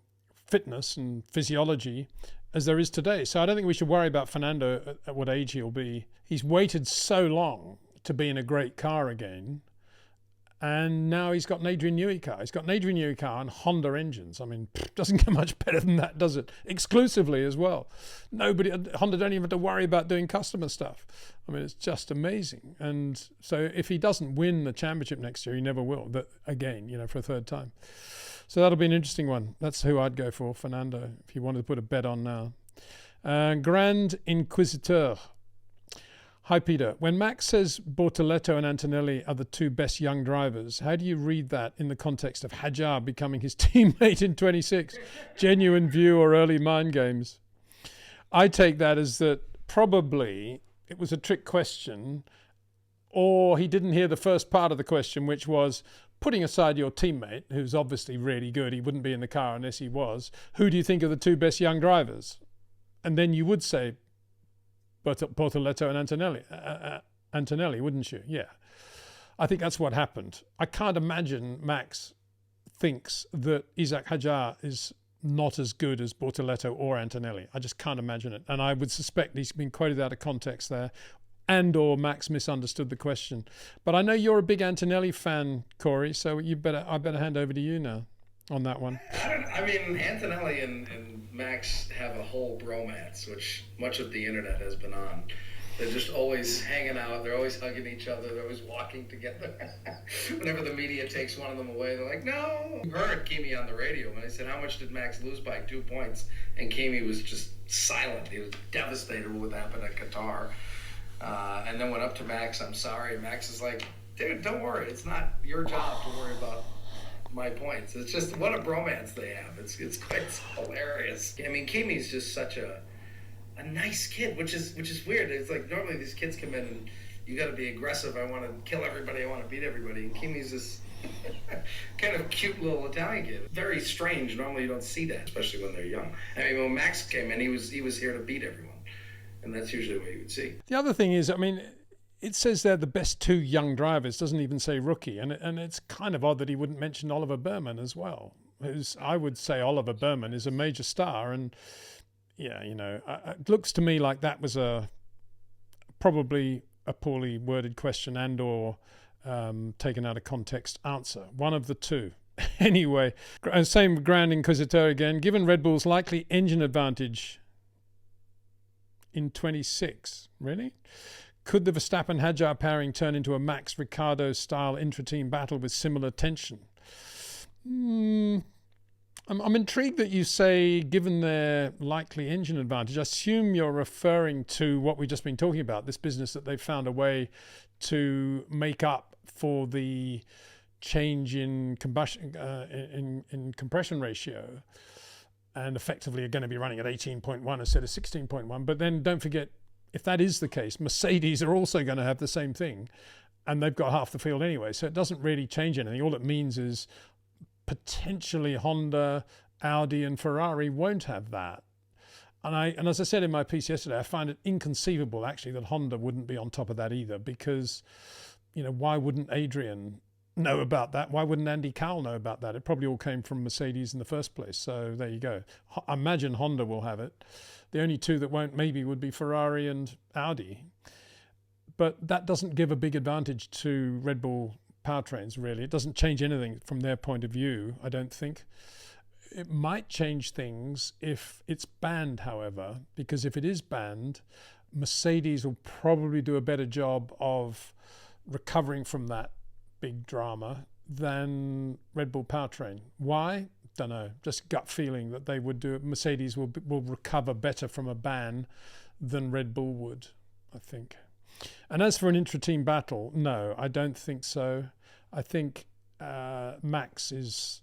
fitness and physiology as there is today. So I don't think we should worry about Fernando at what age he'll be. He's waited so long to be in a great car again, and now he's got an Adrian Newey car. He's got an Adrian Newey car and Honda engines. I mean, doesn't get much better than that, does it? Exclusively as well. Honda don't even have to worry about doing customer stuff. I mean, it's just amazing. And so if he doesn't win the championship next year, he never will. But again, for a third time. So that'll be an interesting one. That's who I'd go for, Fernando, if you wanted to put a bet on now. Grand Inquisiteur. Hi, Peter. When Max says Bortoleto and Antonelli are the two best young drivers, how do you read that in the context of Hajar becoming his teammate in 26? Genuine view or early mind games? I take that as that probably it was a trick question, or he didn't hear the first part of the question, which was, putting aside your teammate, who's obviously really good, he wouldn't be in the car unless he was, who do you think are the two best young drivers? And then you would say Bortoleto and Antonelli, wouldn't you? Yeah. I think that's what happened. I can't imagine Max thinks that Isaac Hajar is not as good as Bortoleto or Antonelli. I just can't imagine it. And I would suspect he's been quoted out of context there, and or Max misunderstood the question. But I know you're a big Antonelli fan, Cory, so I better hand over to you now on that one. I mean, Antonelli and Max have a whole bromance, which much of the internet has been on. They're just always hanging out. They're always hugging each other. They're always walking together. Whenever the media takes one of them away, they're like, no. I heard Kimi on the radio when I said, how much did Max lose by? 2 points. And Kimi was just silent. He was devastated with what happened at Qatar. And then went up to Max, I'm sorry. And Max is like, dude, don't worry. It's not your job to worry about my points. It's just what a bromance they have. It's quite hilarious. I mean, Kimi's just such a nice kid, which is weird. It's like normally these kids come in and you got to be aggressive. I want to kill everybody. I want to beat everybody. And Kimi's this kind of cute little Italian kid. Very strange. Normally you don't see that, especially when they're young. I mean, when Max came in, he was here to beat everyone, and that's usually what you would see. The other thing is, I mean, it says they're the best 2 young drivers. Doesn't even say rookie, and it's kind of odd that he wouldn't mention Oliver Burman as well. I would say Oliver Burman is a major star, and yeah, you know, it looks to me like that was probably a poorly worded question and/or taken out of context answer. One of the two. Anyway, same with Grand Inquisitor again. Given Red Bull's likely engine advantage in 26, really? Could the Verstappen-Hadjar pairing turn into a Max-Ricciardo-style intra-team battle with similar tension? I'm intrigued that you say, given their likely engine advantage. I assume you're referring to what we've just been talking about, this business that they've found a way to make up for the change in combustion in compression ratio, and effectively are going to be running at 18.1 instead of 16.1. But then don't forget, if that is the case, Mercedes are also going to have the same thing, and they've got half the field anyway. So it doesn't really change anything. All it means is potentially Honda, Audi and Ferrari won't have that. And as I said in my piece yesterday, I find it inconceivable actually that Honda wouldn't be on top of that either, because, you know, why wouldn't Adrian know about that? Why wouldn't Andy Cowell know about that? It probably all came from Mercedes in the first place. So there you go. I imagine Honda will have it. The only two that won't maybe would be Ferrari and Audi. But that doesn't give a big advantage to Red Bull powertrains, really. It doesn't change anything from their point of view, I don't think. It might change things if it's banned, however, because if it is banned, Mercedes will probably do a better job of recovering from that big drama than Red Bull powertrain. Why? Don't know. Just gut feeling that they would do it. Mercedes will recover better from a ban than Red Bull would, I think. And as for an intra-team battle, no, I don't think so. I think Max is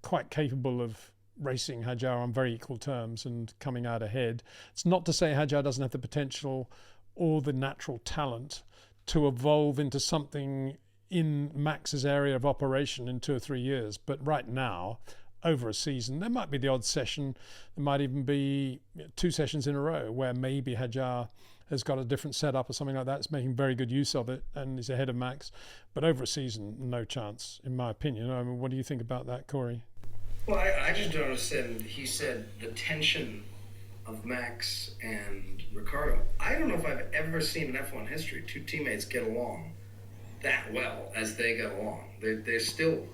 quite capable of racing Hadjar on very equal terms and coming out ahead. It's not to say Hadjar doesn't have the potential or the natural talent to evolve into something in Max's area of operation in 2 or 3 years. But right now, over a season, there might be the odd session. There might even be 2 sessions in a row where maybe Hadjar has got a different setup or something like that. It's making very good use of it and is ahead of Max. But over a season, no chance, in my opinion. I mean, what do you think about that, Cory? Well, I just don't understand. He said the tension of Max and Ricciardo. I don't know if I've ever seen in F1 history 2 teammates get along that well as they get along. They're still...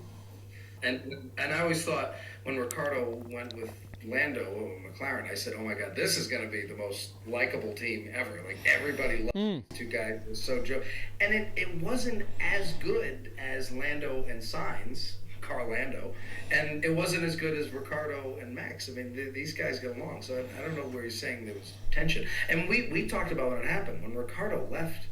And I always thought when Ricciardo went with Lando or McLaren, I said, oh my God, this is going to be the most likable team ever. Like, everybody loved the 2 guys. It was so joke. And it wasn't as good as Lando and Sainz, Carl Lando, and it wasn't as good as Ricciardo and Max. I mean, these guys get along. So I don't know where he's saying there was tension. And we talked about when it happened. When Ricciardo left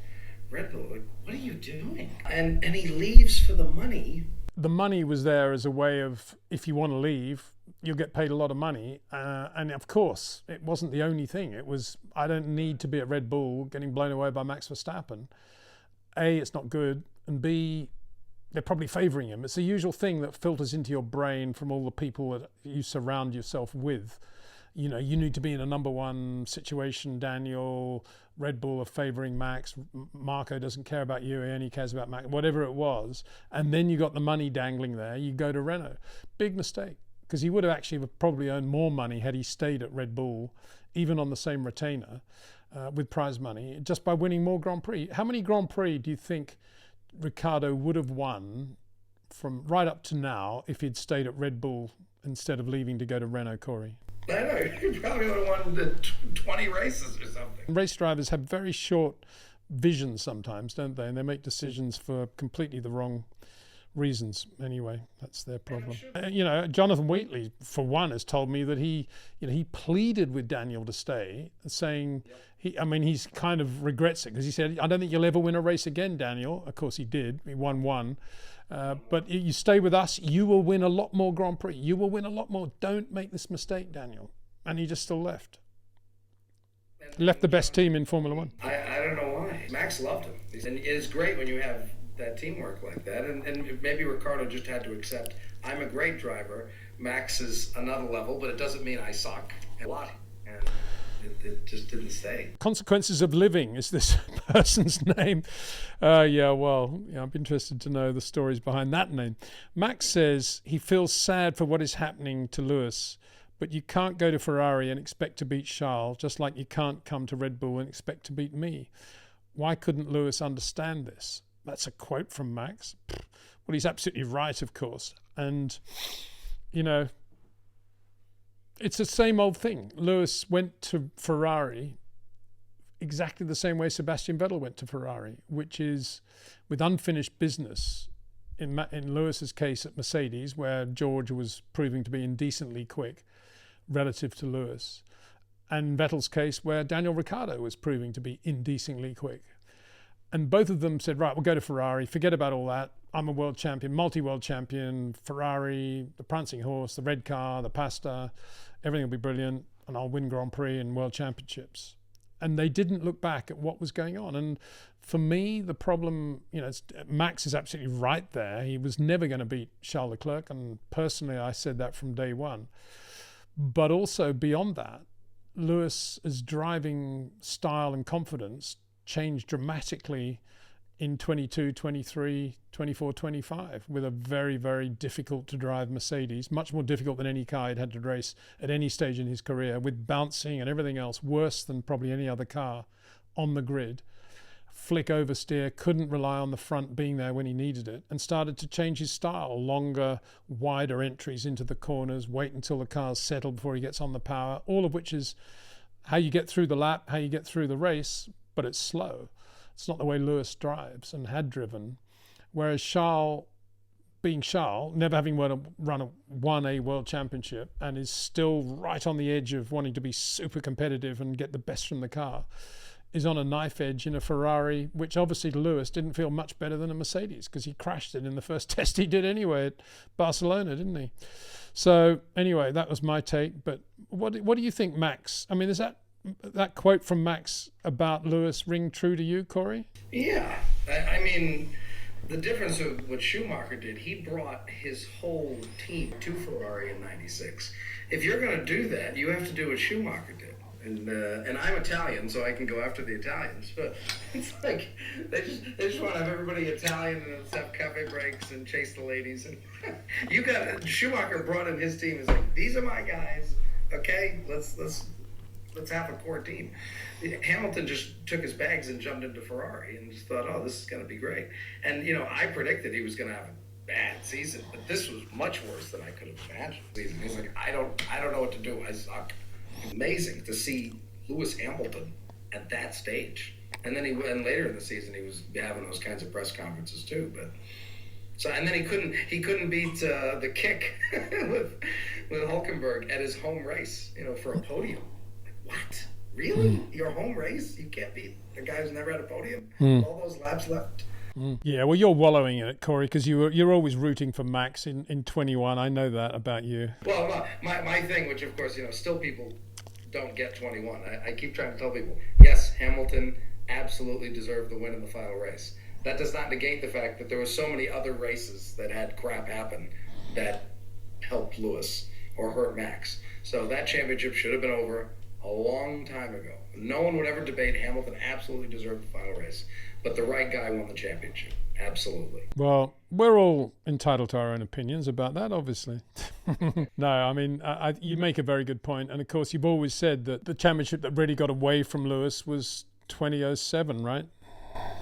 Red Bull, like, what are you doing? And he leaves for the money. The money was there as a way of, if you want to leave, you'll get paid a lot of money. And of course, it wasn't the only thing. It was, I don't need to be at Red Bull getting blown away by Max Verstappen. A, it's not good. And B, they're probably favouring him. It's the usual thing that filters into your brain from all the people that you surround yourself with. You know, you need to be in a number 1 situation, Daniel. Red Bull are favouring Max. Marco doesn't care about you, he only cares about Max, whatever it was. And then you got the money dangling there. You go to Renault. Big mistake, because he would have actually probably earned more money had he stayed at Red Bull, even on the same retainer, with prize money, just by winning more Grand Prix. How many Grand Prix do you think Ricciardo would have won from right up to now if he'd stayed at Red Bull instead of leaving to go to Renault, Cory? I know, he probably would have won the 20 races or something. Race drivers have very short vision sometimes, don't they? And they make decisions for completely the wrong reasons. Anyway, that's their problem. Jonathan Wheatley, for one, has told me that he pleaded with Daniel to stay, saying he's kind of regrets it because he said, "I don't think you'll ever win a race again, Daniel." Of course, he did. He won one. But you stay with us, you will win a lot more Grand Prix. You will win a lot more. Don't make this mistake, Daniel. And he just still left. Left the best team in Formula One. I don't know why. Max loved him. And it's great when you have that teamwork like that. And maybe Ricciardo just had to accept, I'm a great driver. Max is another level, but it doesn't mean I suck a lot. And it just didn't stay. Consequences of Living is this person's name. I'm interested to know the stories behind that name. Max says he feels sad for what is happening to Lewis, but you can't go to Ferrari and expect to beat Charles, just like you can't come to Red Bull and expect to beat me. Why couldn't Lewis understand this? That's a quote from Max. Well, he's absolutely right, of course. And, it's the same old thing. Lewis went to Ferrari exactly the same way Sebastian Vettel went to Ferrari, which is with unfinished business. In Lewis's case at Mercedes, where George was proving to be indecently quick relative to Lewis, and Vettel's case where Daniel Ricciardo was proving to be indecently quick. And both of them said, right, we'll go to Ferrari, forget about all that. I'm a world champion, multi-world champion, Ferrari, the prancing horse, the red car, the pasta, everything will be brilliant, and I'll win Grand Prix and world championships. And they didn't look back at what was going on. And for me, the problem, Max is absolutely right there. He was never going to beat Charles Leclerc. And personally, I said that from day one. But also beyond that, Lewis's driving style and confidence changed dramatically in 22, 23, 24, 25 with a very, very difficult to drive Mercedes, much more difficult than any car he'd had to race at any stage in his career, with bouncing and everything else worse than probably any other car on the grid. Flick oversteer, couldn't rely on the front being there when he needed it, and started to change his style. Longer, wider entries into the corners, wait until the car's settled before he gets on the power, all of which is how you get through the lap, how you get through the race, but it's slow. It's not the way Lewis drives and had driven. Whereas Charles, being Charles, never having won a world championship and is still right on the edge of wanting to be super competitive and get the best from the car, is on a knife edge in a Ferrari, which obviously Lewis didn't feel much better than a Mercedes because he crashed it in the first test he did anyway at Barcelona, didn't he? So anyway, that was my take. But what do you think, Max? I mean, is that quote from Max about Lewis ring true to you, Cory? Yeah. I mean, the difference of what Schumacher did, he brought his whole team to Ferrari in '96. If you're going to do that, you have to do what Schumacher did. And I'm Italian, so I can go after the Italians. But it's like they just want to have everybody Italian and let's have cafe breaks and chase the ladies. And Schumacher brought in his team. Is like, these are my guys. Okay, let's have a core team. Hamilton just took his bags and jumped into Ferrari and just thought, oh, this is going to be great. And I predicted he was going to have a bad season, but this was much worse than I could have imagined. He's like, I don't know what to do. I suck. Amazing to see Lewis Hamilton at that stage, and then later in the season he was having those kinds of press conferences too. And then he couldn't beat the kick with Hülkenberg at his home race, for a podium. Like, what? Really? Your home race? You can't beat the guy who's never had a podium? All those laps left. Yeah, well, you're wallowing in it, Cory, because you're always rooting for Max in 21. I know that about you. Well, my thing, which of course, still people don't get 21. I keep trying to tell people, yes, Hamilton absolutely deserved the win in the final race. That does not negate the fact that there were so many other races that had crap happen that helped Lewis or hurt Max. So that championship should have been over a long time ago. No one would ever debate Hamilton absolutely deserved the final race, but the right guy won the championship. Absolutely. Well, we're all entitled to our own opinions about that, obviously. No, I mean, you make a very good point. And of course, you've always said that the championship that really got away from Lewis was 2007, right?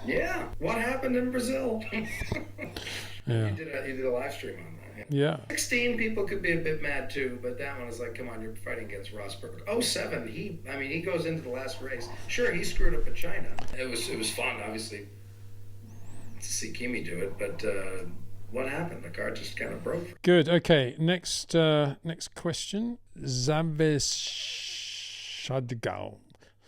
Yeah. What happened in Brazil? Yeah. You did a live stream on that. Yeah. 16 people could be a bit mad too, but that one is like, come on, you're fighting against Rosberg. 07, he goes into the last race. Sure, he screwed up in China. It was fun, obviously, to see Kimi do it, but what happened? The car just kind of broke. Good. Okay. Next question. Zaves Shadgal.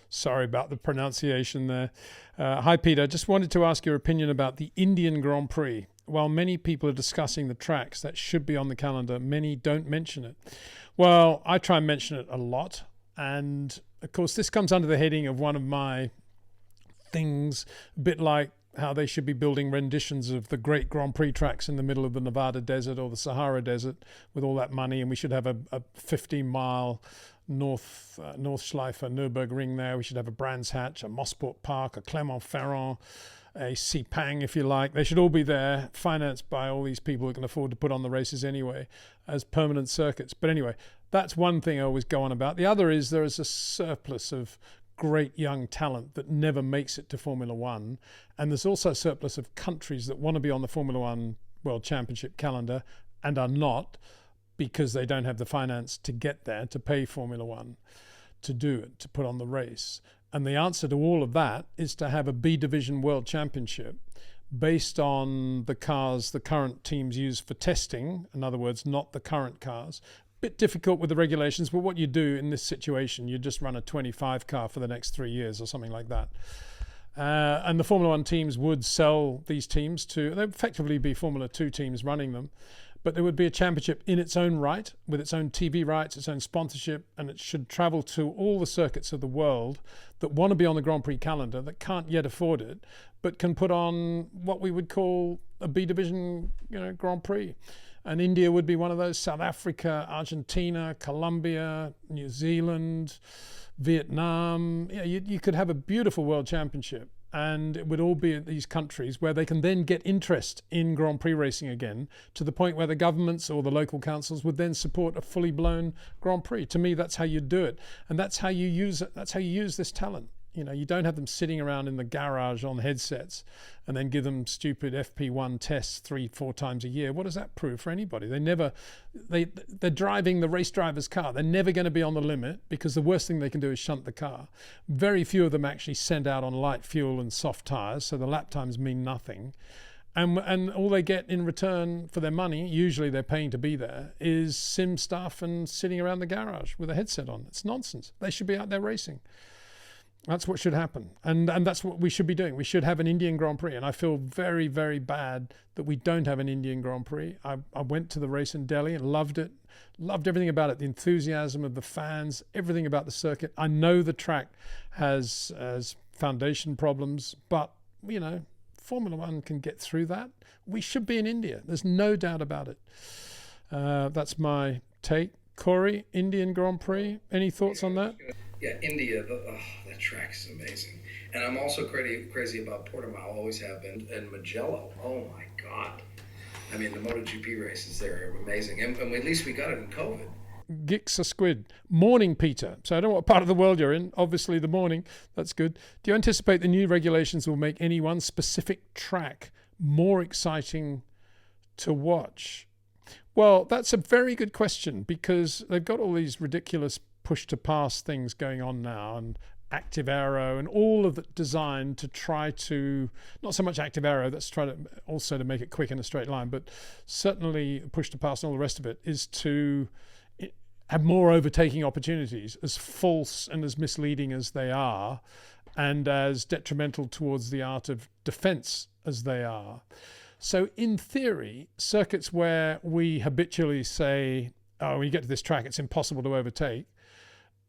Sorry about the pronunciation there. Hi, Peter. Just wanted to ask your opinion about the Indian Grand Prix. While many people are discussing the tracks that should be on the calendar, many don't mention it. Well, I try and mention it a lot. And, of course, this comes under the heading of one of my things, a bit like how they should be building renditions of the great Grand Prix tracks in the middle of the Nevada desert or the Sahara desert with all that money. And we should have a 15-mile North Schleifer Nürburgring there. We should have a Brands Hatch, a Mossport Park, a Clermont-Ferrand, a Sepang, if you like. They should all be there, financed by all these people who can afford to put on the races anyway, as permanent circuits. But anyway, that's one thing I always go on about. The other is there is a surplus of great young talent that never makes it to Formula One. And there's also a surplus of countries that want to be on the Formula One World Championship calendar and are not, because they don't have the finance to get there, to pay Formula One to do it, to put on the race. And the answer to all of that is to have a B Division World Championship based on the cars the current teams use for testing. In other words, not the current cars. Bit difficult with the regulations, but what you do in this situation, you just run a 25 car for the next 3 years or something like that. And the Formula One teams would sell these teams to, they'd effectively be Formula 2 teams running them. But there would be a championship in its own right, with its own TV rights, its own sponsorship, and it should travel to all the circuits of the world that want to be on the Grand Prix calendar, that can't yet afford it, but can put on what we would call a B Division, Grand Prix. And India would be one of those, South Africa, Argentina, Colombia, New Zealand, Vietnam. You could have a beautiful world championship. And it would all be at these countries where they can then get interest in Grand Prix racing again, to the point where the governments or the local councils would then support a fully blown Grand Prix. To me, that's how you do it. And that's how you use it. That's how you use this talent. You don't have them sitting around in the garage on headsets and then give them stupid FP1 tests 3-4 times a year. What does that prove for anybody? They're driving the race driver's car. They're never going to be on the limit, because the worst thing they can do is shunt the car. Very few of them actually send out on light fuel and soft tires, so the lap times mean nothing. And all they get in return for their money, usually they're paying to be there, is sim stuff and sitting around the garage with a headset on. It's nonsense. They should be out there racing. That's what should happen. And that's what we should be doing. We should have an Indian Grand Prix. And I feel very, very bad that we don't have an Indian Grand Prix. I went to the race in Delhi and loved it. Loved everything about it. The enthusiasm of the fans, everything about the circuit. I know the track has foundation problems, but, Formula One can get through that. We should be in India. There's no doubt about it. That's my take. Cory, Indian Grand Prix. Any thoughts on that? Yeah, India, that track is amazing. And I'm also crazy about Portimao, always have been, and Mugello. Oh my God. I mean, the MotoGP races there are amazing. And at least we got it in COVID. Gix a squid. Morning, Peter. So I don't know what part of the world you're in. Obviously the morning. That's good. Do you anticipate the new regulations will make any one specific track more exciting to watch? Well, that's a very good question, because they've got all these ridiculous push to pass things going on now, and active aero and all of it designed to try to, not so much active aero, that's trying to also to make it quick in a straight line, but certainly push to pass and all the rest of it is to have more overtaking opportunities, as false and as misleading as they are, and as detrimental towards the art of defense as they are. So in theory, circuits where we habitually say, oh, when you get to this track, it's impossible to overtake,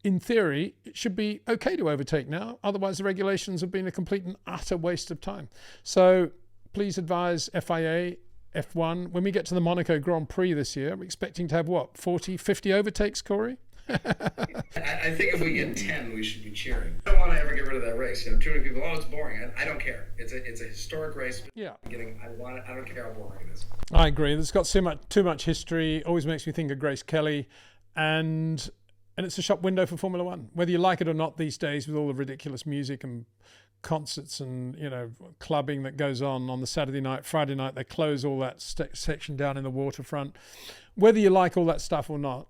in theory, it should be okay to overtake now. Otherwise, the regulations have been a complete and utter waste of time. So please advise FIA, F1, when we get to the Monaco Grand Prix this year, we're expecting to have, 40, 50 overtakes, Cory? I think if we get 10, we should be cheering. I don't want to ever get rid of that race. Too many people, it's boring. I don't care. It's a historic race. Yeah. I don't care how boring it is. I agree. It's got too much history. Always makes me think of Grace Kelly. And it's a shop window for Formula One. Whether you like it or not these days, with all the ridiculous music and concerts and, you know, clubbing that goes on the Saturday night, Friday night. They close all that section down in the waterfront. Whether you like all that stuff or not,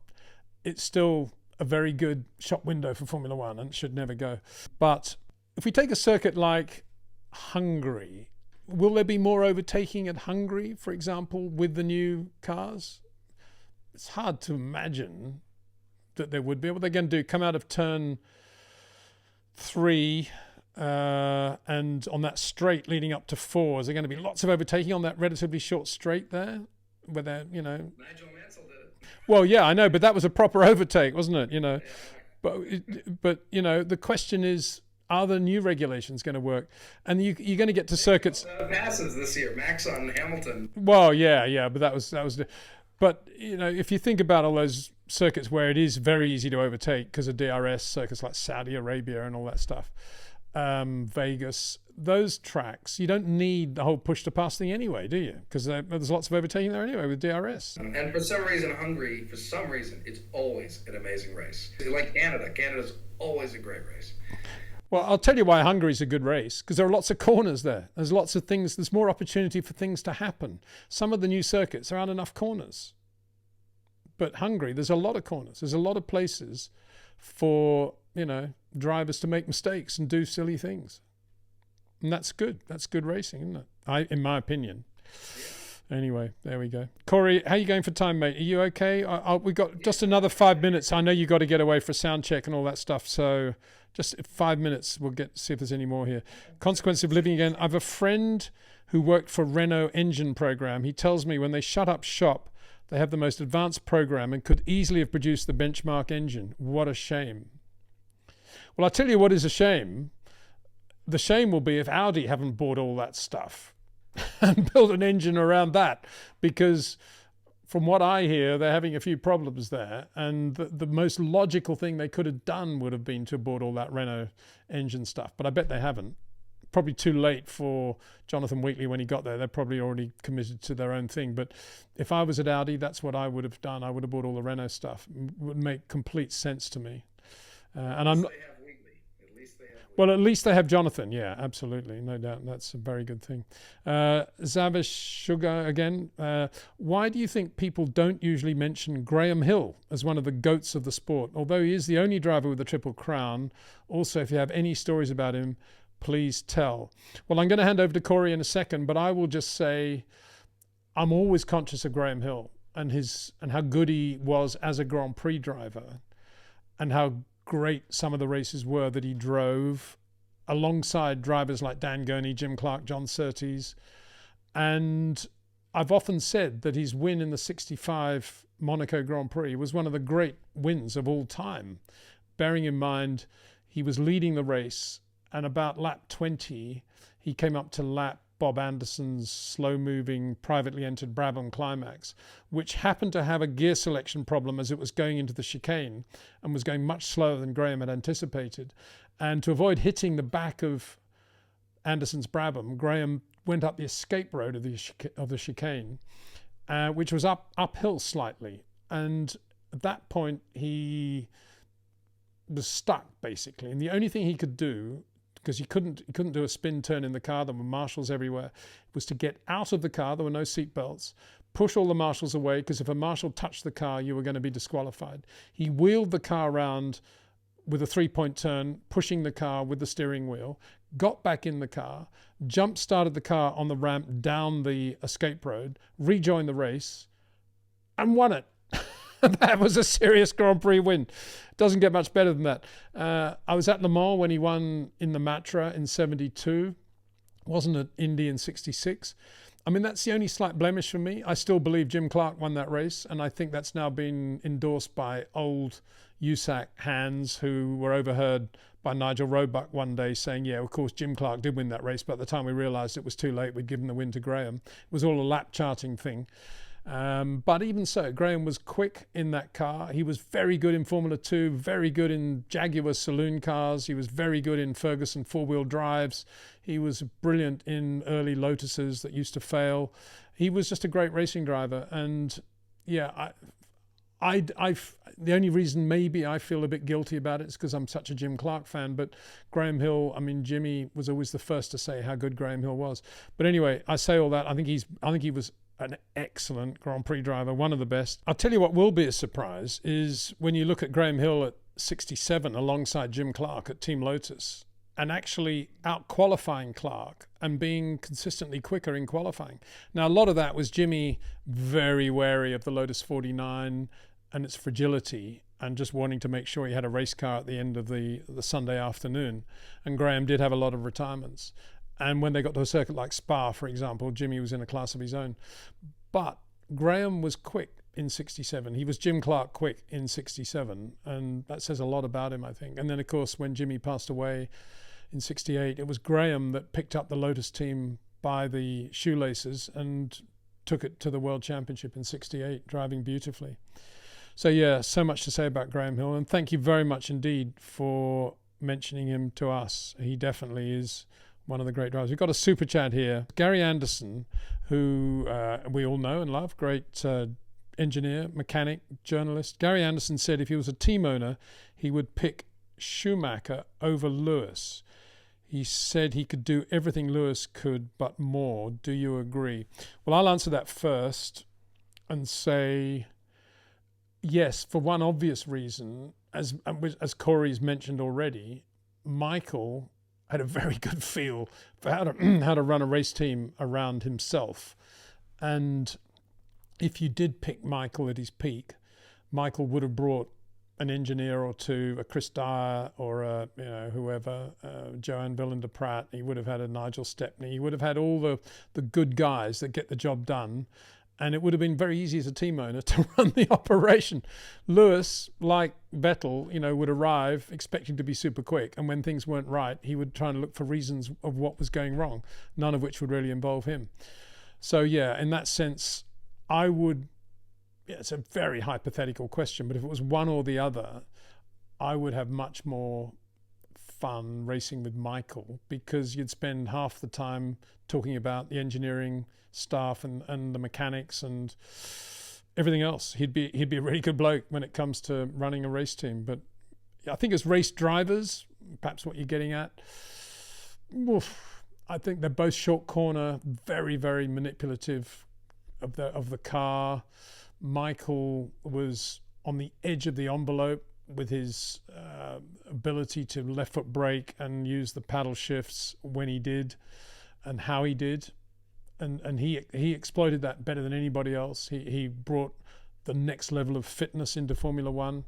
it's still a very good shop window for Formula One, and it should never go. But if we take a circuit like Hungary, will there be more overtaking at Hungary, for example, with the new cars? It's hard to imagine that there would be. What they're going to do, come out of turn 3 and on that straight leading up to 4, is there going to be lots of overtaking on that relatively short straight there? Where they're, you know... Nigel Mansell did it. Well, yeah, I know, but that was a proper overtake, wasn't it? You know, but you know, the question is, are the new regulations going to work? And you're going to get to circuits. Passes this year, Max on Hamilton. Well, yeah, but that was. But you know, if you think about all those circuits where it is very easy to overtake because of DRS, circuits like Saudi Arabia and all that stuff, Vegas, those tracks, you don't need the whole push to pass thing anyway, do you? Because there's lots of overtaking there anyway with DRS. And for some reason, Hungary, it's always an amazing race. Like Canada. Canada's always a great race. Well, I'll tell you why Hungary's a good race, because there are lots of corners there. There's lots of things. There's more opportunity for things to happen. Some of the new circuits, there aren't enough corners. But Hungary, there's a lot of corners. There's a lot of places for, you know, drivers to make mistakes and do silly things. And that's good. That's good racing, isn't it? In my opinion. Yeah. Anyway, there we go. Cory, how are you going for time, mate? Are you okay? We've got just another 5 minutes. I know you got to get away for a sound check and all that stuff. So just 5 minutes. We'll see if there's any more here. Consequence of living again. I have a friend who worked for Renault engine program. He tells me when they shut up shop, they have the most advanced program and could easily have produced the benchmark engine. What a shame. Well, I'll tell you what is a shame. The shame will be if Audi haven't bought all that stuff and built an engine around that, because from what I hear, they're having a few problems there. And the most logical thing they could have done would have been to have bought all that Renault engine stuff. But I bet they haven't. Probably too late for Jonathan Wheatley when he got there. They're probably already committed to their own thing. But if I was at Audi, that's what I would have done. I would have bought all the Renault stuff. It would make complete sense to me. And I'm not... Well, at least they have Jonathan. Yeah, absolutely. No doubt. That's a very good thing. Zavish Sugar again. Why do you think people don't usually mention Graham Hill as one of the goats of the sport? Although he is the only driver with the Triple Crown. Also, if you have any stories about him, please tell. Well, I'm going to hand over to Cory in a second, but I will just say I'm always conscious of Graham Hill and how good he was as a Grand Prix driver, and how great some of the races were that he drove alongside drivers like Dan Gurney, Jim Clark, John Surtees. And I've often said that his win in the 65 Monaco Grand Prix was one of the great wins of all time, bearing in mind he was leading the race, and about lap 20 he came up to lap Bob Anderson's slow-moving, privately entered Brabham Climax, which happened to have a gear selection problem as it was going into the chicane and was going much slower than Graham had anticipated. And to avoid hitting the back of Anderson's Brabham, Graham went up the escape road of the chicane, which was uphill slightly. And at that point, he was stuck, basically. And the only thing he could do, because he couldn't do a spin turn in the car, there were marshals everywhere, was to get out of the car. There were no seat belts. Push all the marshals away, because if a marshal touched the car, you were going to be disqualified. He wheeled the car around with a 3-point turn, pushing the car with the steering wheel, got back in the car, jump-started the car on the ramp down the escape road, rejoined the race, and won it. That was a serious Grand Prix win. Doesn't get much better than that. I was at Le Mans when he won in the Matra in 72. Wasn't at Indy in 66. I mean, that's the only slight blemish for me. I still believe Jim Clark won that race, and I think that's now been endorsed by old USAC hands who were overheard by Nigel Roebuck one day saying, yeah, of course, Jim Clark did win that race, but at the time we realised it was too late. We'd given the win to Graham. It was all a lap charting thing. But even so, Graham was quick in that car. He was very good in Formula 2, very good in Jaguar saloon cars. He was very good in Ferguson four-wheel drives. He was brilliant in early Lotuses that used to fail. He was just a great racing driver. And yeah, the only reason maybe I feel a bit guilty about it is because I'm such a Jim Clark fan. But Graham Hill, I mean, Jimmy was always the first to say how good Graham Hill was. But anyway, I say all that. I think he was an excellent Grand Prix driver, one of the best. I'll tell you what will be a surprise is when you look at Graham Hill at 67 alongside Jim Clark at Team Lotus, and actually out-qualifying Clark and being consistently quicker in qualifying. Now, a lot of that was Jimmy very wary of the Lotus 49 and its fragility and just wanting to make sure he had a race car at the end of the Sunday afternoon. And Graham did have a lot of retirements. And when they got to a circuit like Spa, for example, Jimmy was in a class of his own. But Graham was quick in 67. He was Jim Clark quick in 67. And that says a lot about him, I think. And then, of course, when Jimmy passed away in 68, it was Graham that picked up the Lotus team by the shoelaces and took it to the World Championship in 68, driving beautifully. So, yeah, so much to say about Graham Hill. And thank you very much indeed for mentioning him to us. He definitely is one of the great drivers. We've got a super chat here. Gary Anderson, who we all know and love, great engineer, mechanic, journalist. Gary Anderson said if he was a team owner, he would pick Schumacher over Lewis. He said he could do everything Lewis could, but more. Do you agree? Well, I'll answer that first and say yes, for one obvious reason. As Cory's mentioned already, Michael had a very good feel for how to run a race team around himself. And if you did pick Michael at his peak, Michael would have brought an engineer or two, a Chris Dyer or whoever, Joanne Villander Pratt. He would have had a Nigel Stepney. He would have had all the good guys that get the job done. And it would have been very easy as a team owner to run the operation. Lewis, like Vettel, would arrive expecting to be super quick. And when things weren't right, he would try and look for reasons of what was going wrong, none of which would really involve him. So, yeah, in that sense, I would... Yeah, it's a very hypothetical question, but if it was one or the other, I would have much more fun racing with Michael because you'd spend half the time talking about the engineering staff and the mechanics and everything else. He'd be a really good bloke when it comes to running a race team. But I think as race drivers, perhaps what you're getting at, I think they're both short corner, very, very manipulative of the car. Michael was on the edge of the envelope with his ability to left foot brake and use the paddle shifts when he did and how he did. And he exploited that better than anybody else. He brought the next level of fitness into Formula One.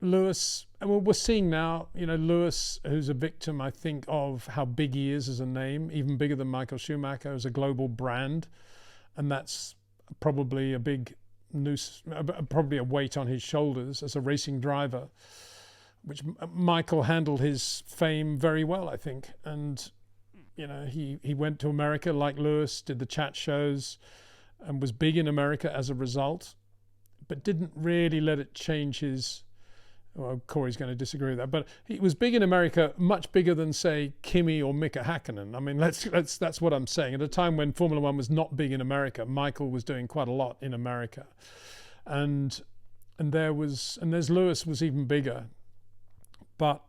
Lewis, well, we're seeing now, Lewis, who's a victim, I think, of how big he is as a name, even bigger than Michael Schumacher as a global brand. And that's probably a big noose, probably a weight on his shoulders as a racing driver, which Michael handled his fame very well, I think. And, he went to America like Lewis, did the chat shows and was big in America as a result, but didn't really let it change his... Well, Cory's going to disagree with that, but he was big in America, much bigger than, say, Kimi or Mika Hakkinen. I mean, that's what I'm saying. At a time when Formula One was not big in America, Michael was doing quite a lot in America, and there's Lewis was even bigger. But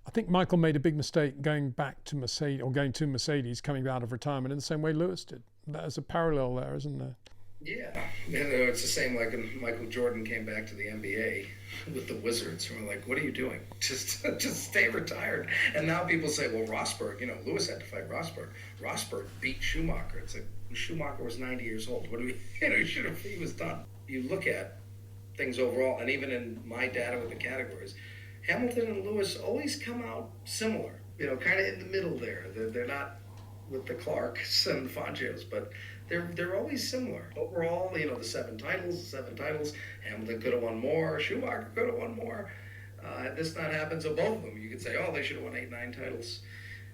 I think Michael made a big mistake going back to Mercedes, coming out of retirement in the same way Lewis did. There's a parallel there, isn't there? Yeah, it's the same like when Michael Jordan came back to the NBA with the Wizards. We're like, what are you doing? Just stay retired. And now people say, well, Rosberg, Lewis had to fight Rosberg. Rosberg beat Schumacher. It's like Schumacher was 90 years old. What do we, he was done. You look at things overall, and even in my data with the categories, Hamilton and Lewis always come out similar. Kind of in the middle there. They're not with the Clarks and the Fangios, but they're always similar. Overall, the seven titles. Hamilton could have won more. Schumacher could have won more. Had this not happened, so both of them, you could say, they should have won 8, 9 titles.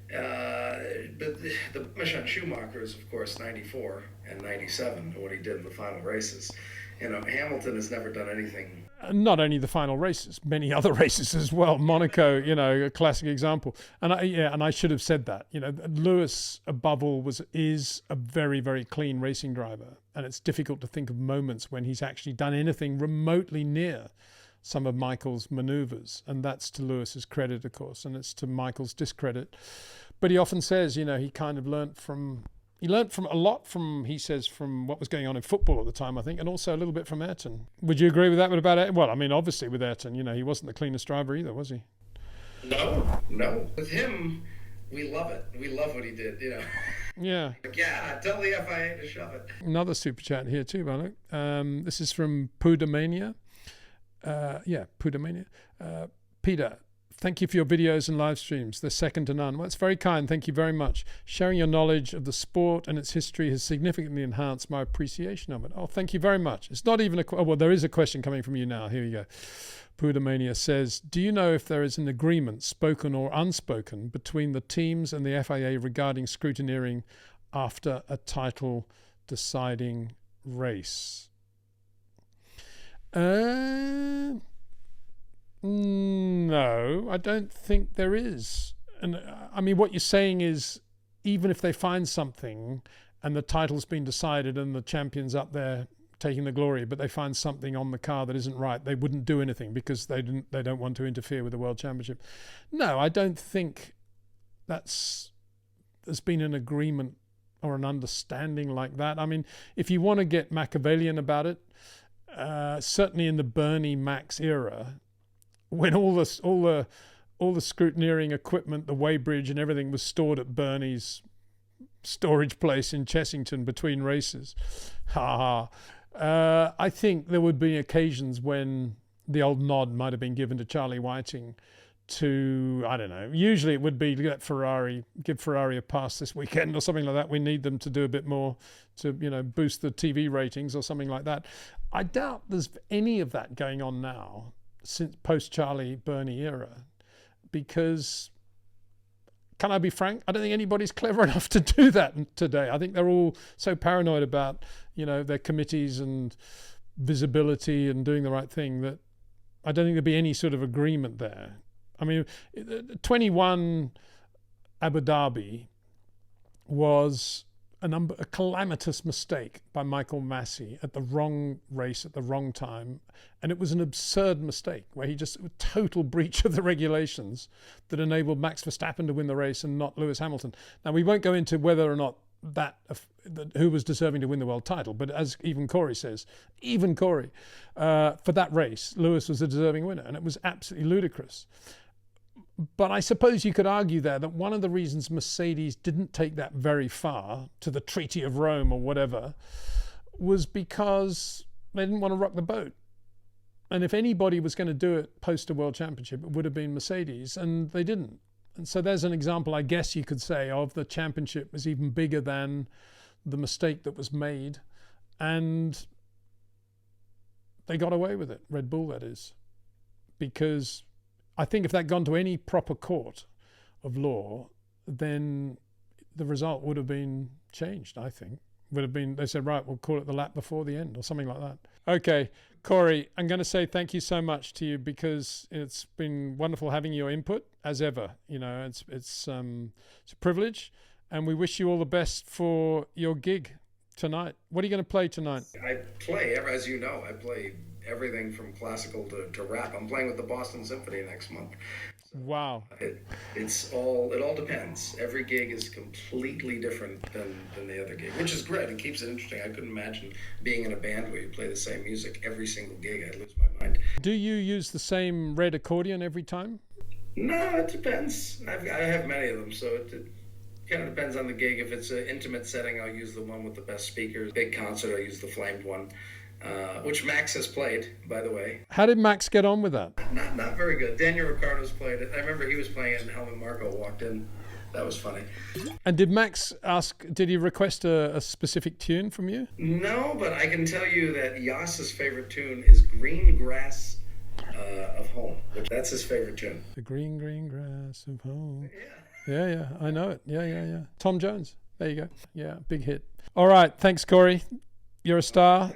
But the blemish on Schumacher is, of course, 94 and 97, what he did in the final races. Hamilton has never done anything. Not only the final races, many other races as well. Monaco, a classic example. And I should have said that. Lewis, above all, is a very, very clean racing driver, and it's difficult to think of moments when he's actually done anything remotely near some of Michael's manoeuvres, and that's to Lewis's credit, of course, and it's to Michael's discredit. But he often says, he kind of learnt from a lot from, he says, from what was going on in football at the time, I think, and also a little bit from Ayrton. Would you agree with that? What about Ayrton? Well, I mean, obviously with Ayrton, he wasn't the cleanest driver either, was he? No. With him, we love it. We love what he did, Yeah. Yeah, tell the FIA to shove it. Another super chat here too, Barlow. This is from Pudamania. Pudamania. Peter, thank you for your videos and live streams. They're second to none. Well, it's very kind. Thank you very much. Sharing your knowledge of the sport and its history has significantly enhanced my appreciation of it. Oh, thank you very much. It's not even there is a question coming from you now. Here you go. Pudamania says, do you know if there is an agreement, spoken or unspoken, between the teams and the FIA regarding scrutineering after a title deciding race? No, I don't think there is. And I mean, what you're saying is, even if they find something and the title's been decided and the champion's up there taking the glory, but they find something on the car that isn't right, they wouldn't do anything because they don't want to interfere with the World Championship. No, I don't think there's been an agreement or an understanding like that. I mean, if you want to get Machiavellian about it, certainly in the Bernie Max era, when all the scrutineering equipment, the weighbridge and everything was stored at Bernie's storage place in Chessington between races. I think there would be occasions when the old nod might have been given to Charlie Whiting to, I don't know, usually it would be to give Ferrari a pass this weekend or something like that. We need them to do a bit more to, boost the TV ratings or something like that. I doubt there's any of that going on now since post-Charlie Bernie era, because, can I be frank, I don't think anybody's clever enough to do that today. I think they're all so paranoid about, their committees and visibility and doing the right thing that I don't think there'd be any sort of agreement there. I mean, 21 Abu Dhabi was a calamitous mistake by Michael Massey at the wrong race at the wrong time. And it was an absurd mistake where a total breach of the regulations that enabled Max Verstappen to win the race and not Lewis Hamilton. Now, we won't go into whether or not who was deserving to win the world title, but as even Cory says, for that race, Lewis was a deserving winner, and it was absolutely ludicrous. But I suppose you could argue there that one of the reasons Mercedes didn't take that very far to the Treaty of Rome or whatever was because they didn't want to rock the boat. And if anybody was going to do it post a World Championship, it would have been Mercedes, and they didn't. And so there's an example, I guess you could say, of the championship was even bigger than the mistake that was made. And they got away with it, Red Bull that is, because I think if that had gone to any proper court of law, then the result would have been changed, I think. They said, right, we'll call it the lap before the end or something like that. Okay, Cory, I'm going to say thank you so much to you because it's been wonderful having your input as ever. It's a privilege, and we wish you all the best for your gig tonight. What are you going to play tonight? I play, as you know, I play everything from classical to rap. I'm playing with the Boston Symphony next month. Wow. It all depends. Every gig is completely different than the other gig, which is great. It keeps it interesting. I couldn't imagine being in a band where you play the same music every single gig. I'd lose my mind. Do you use the same red accordion every time? No, it depends. I have many of them, so it kind of depends on the gig. If it's an intimate setting, I'll use the one with the best speakers. Big concert, I'll use the flamed one. Which Max has played, by the way. How did Max get on with that? Not very good. Daniel Ricciardo's played it. I remember he was playing it and Helmut Marko walked in. That was funny. And did Max did he request a specific tune from you? No, but I can tell you that Jas's favorite tune is Green Grass of Home. That's his favorite tune. The green grass of home. Yeah. Yeah, I know it. Yeah. Tom Jones. There you go. Yeah, big hit. All right, thanks, Cory. You're a star.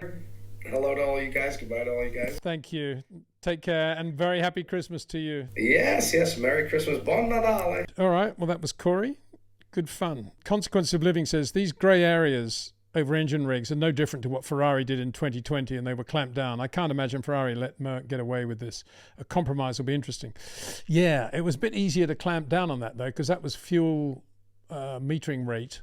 Hello to all you guys. Goodbye to all you guys. Thank you. Take care, and very happy Christmas to you. Yes. Merry Christmas. Bon Natale. All right. Well, that was Cory. Good fun. Consequences of Living says these grey areas over engine rigs are no different to what Ferrari did in 2020, and they were clamped down. I can't imagine Ferrari let Merc get away with this. A compromise will be interesting. Yeah, it was a bit easier to clamp down on that, though, because that was fuel metering rate,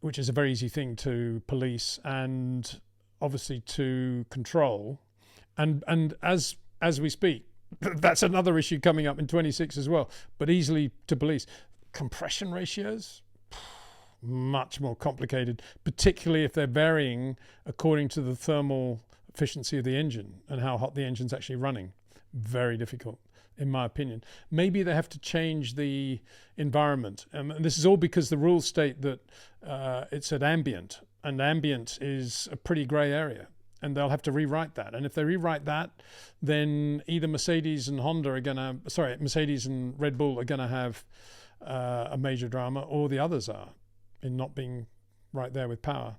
which is a very easy thing to police and obviously to control. And as we speak, that's another issue coming up in 26 as well, but easily to police. Compression ratios, much more complicated, particularly if they're varying according to the thermal efficiency of the engine and how hot the engine's actually running. Very difficult, in my opinion. Maybe they have to change the environment. And this is all because the rules state that it's at ambient, and ambient is a pretty grey area. And they'll have to rewrite that. And if they rewrite that, then either Mercedes and Mercedes and Red Bull are going to have a major drama, or the others are, in not being right there with power.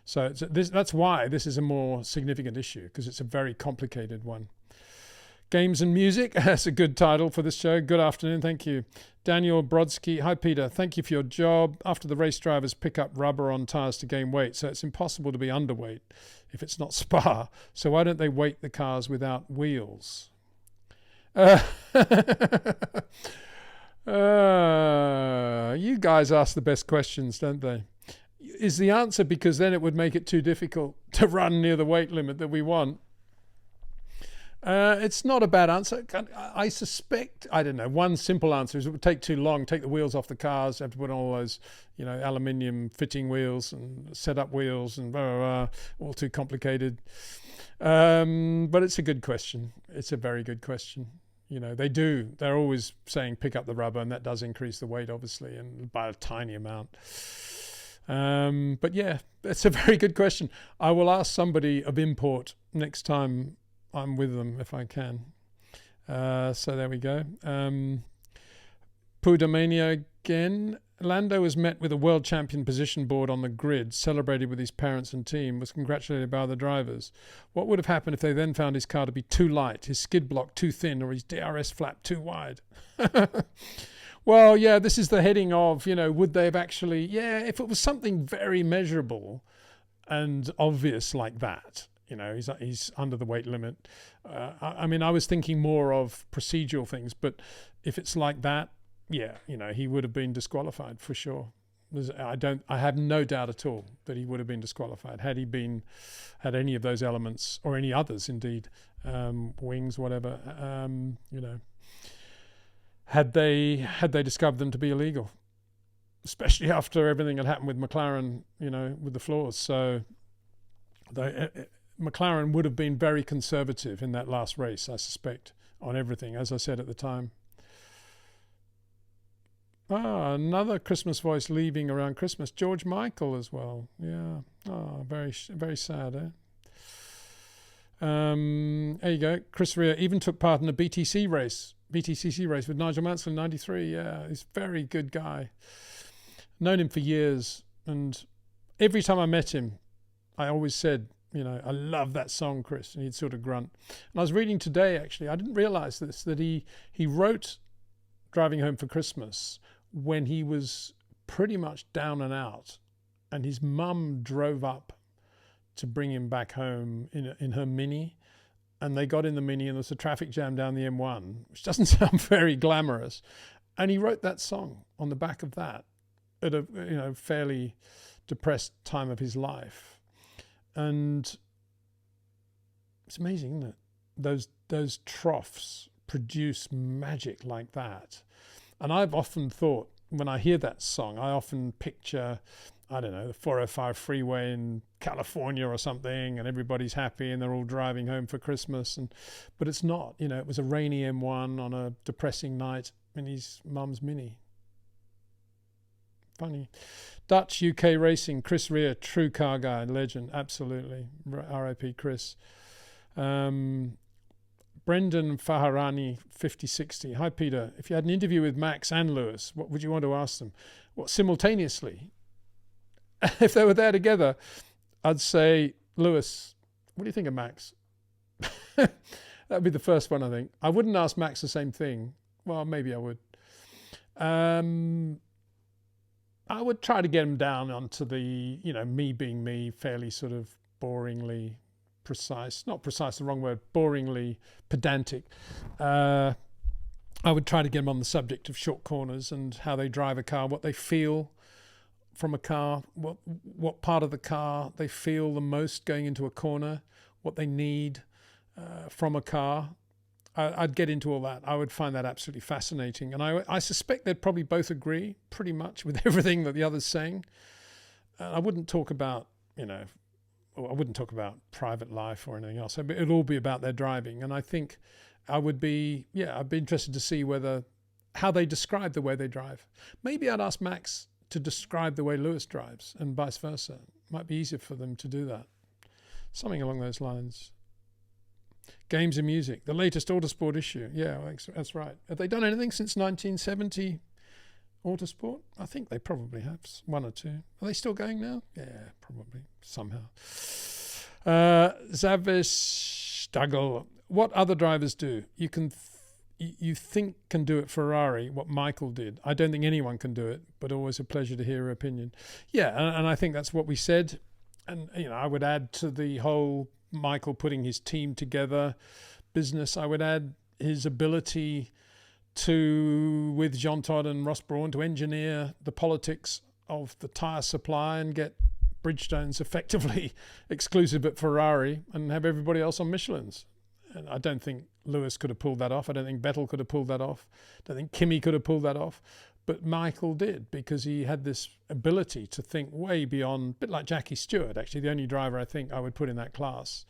So that's why this is a more significant issue, because it's a very complicated one. Games and Music, that's a good title for this show. Good afternoon, thank you. Daniel Brodsky, hi Peter, thank you for your job. After the race drivers pick up rubber on tyres to gain weight, so it's impossible to be underweight if it's not Spa. So why don't they weight the cars without wheels? You guys ask the best questions, don't they? Is the answer because then it would make it too difficult to run near the weight limit that we want? It's not a bad answer. I suspect, I don't know, one simple answer is it would take too long, take the wheels off the cars, have to put on all those, aluminium fitting wheels and set up wheels and blah, blah, blah, all too complicated. But it's a good question. It's a very good question. They're always saying pick up the rubber, and that does increase the weight, obviously, and by a tiny amount. But yeah, it's a very good question. I will ask somebody of import next time I'm with them if I can. So there we go. Pudamania again. Lando was met with a world champion position board on the grid, celebrated with his parents and team, was congratulated by the drivers. What would have happened if they then found his car to be too light, his skid block too thin, or his DRS flap too wide? Well, yeah, this is the heading of, would they have actually, if it was something very measurable and obvious like that, he's under the weight limit. I was thinking more of procedural things, but if it's like that, he would have been disqualified for sure. I have no doubt at all that he would have been disqualified had any of those elements, or any others indeed, wings, whatever, had they discovered them to be illegal, especially after everything had happened with McLaren, with the flaws. So McLaren would have been very conservative in that last race, I suspect, on everything, as I said at the time. Another Christmas voice leaving around Christmas. George Michael as well. Yeah. Very, very sad, eh? There you go. Chris Rea even took part in a BTCC race with Nigel Mansell in 93. Yeah, he's a very good guy. Known him for years, and every time I met him, I always said, I love that song, Chris, and he'd sort of grunt. And I was reading today, actually, I didn't realize this, that he wrote Driving Home for Christmas when he was pretty much down and out, and his mum drove up to bring him back home in her Mini, and they got in the Mini, and there was a traffic jam down the M1, which doesn't sound very glamorous, and he wrote that song on the back of that at a fairly depressed time of his life. And it's amazing, isn't it? Those troughs produce magic like that. And I've often thought, when I hear that song, I often picture, I don't know, the 405 freeway in California or something, and everybody's happy and they're all driving home for Christmas. But it's not. It was a rainy M1 on a depressing night in his mum's Mini. Funny. Dutch UK Racing, Chris Rea, true car guy, legend, absolutely. R.I.P. Chris. Brendan Faharani, 5060. Hi, Peter. If you had an interview with Max and Lewis, what would you want to ask them? Well, simultaneously. If they were there together, I'd say, Lewis, What do you think of Max? That'd be the first one, I think. I wouldn't ask Max the same thing. Well, maybe I would. I would try to get him down onto the, me being me, fairly sort of boringly precise. Not precise, the wrong word. Boringly pedantic. I would try to get him on the subject of short corners and how they drive a car, what they feel from a car, what part of the car they feel the most going into a corner, what they need from a car. I'd get into all that. I would find that absolutely fascinating. And I suspect they'd probably both agree pretty much with everything that the other's saying. I wouldn't talk about, I wouldn't talk about private life or anything else. It'd all be about their driving. And I think I'd be interested to see how they describe the way they drive. Maybe I'd ask Max to describe the way Lewis drives and vice versa. Might be easier for them to do that. Something along those lines. Games and music, the latest Autosport issue. Yeah, that's right. Have they done anything since 1970 Autosport? I think they probably have. One or two. Are they still going now? Yeah, probably. Somehow. Zavis Stagel. What other drivers do? You think can do at Ferrari what Michael did. I don't think anyone can do it, but always a pleasure to hear her opinion. Yeah, and I think that's what we said. And, I would add to the whole Michael putting his team together business, I would add his ability to, with Jean Todt and Ross Brawn, to engineer the politics of the tyre supply and get Bridgestones effectively exclusive at Ferrari and have everybody else on Michelin's. And I don't think Lewis could have pulled that off. I don't think Vettel could have pulled that off. I don't think Kimi could have pulled that off. But Michael did, because he had this ability to think way beyond, a bit like Jackie Stewart, actually, the only driver I think I would put in that class,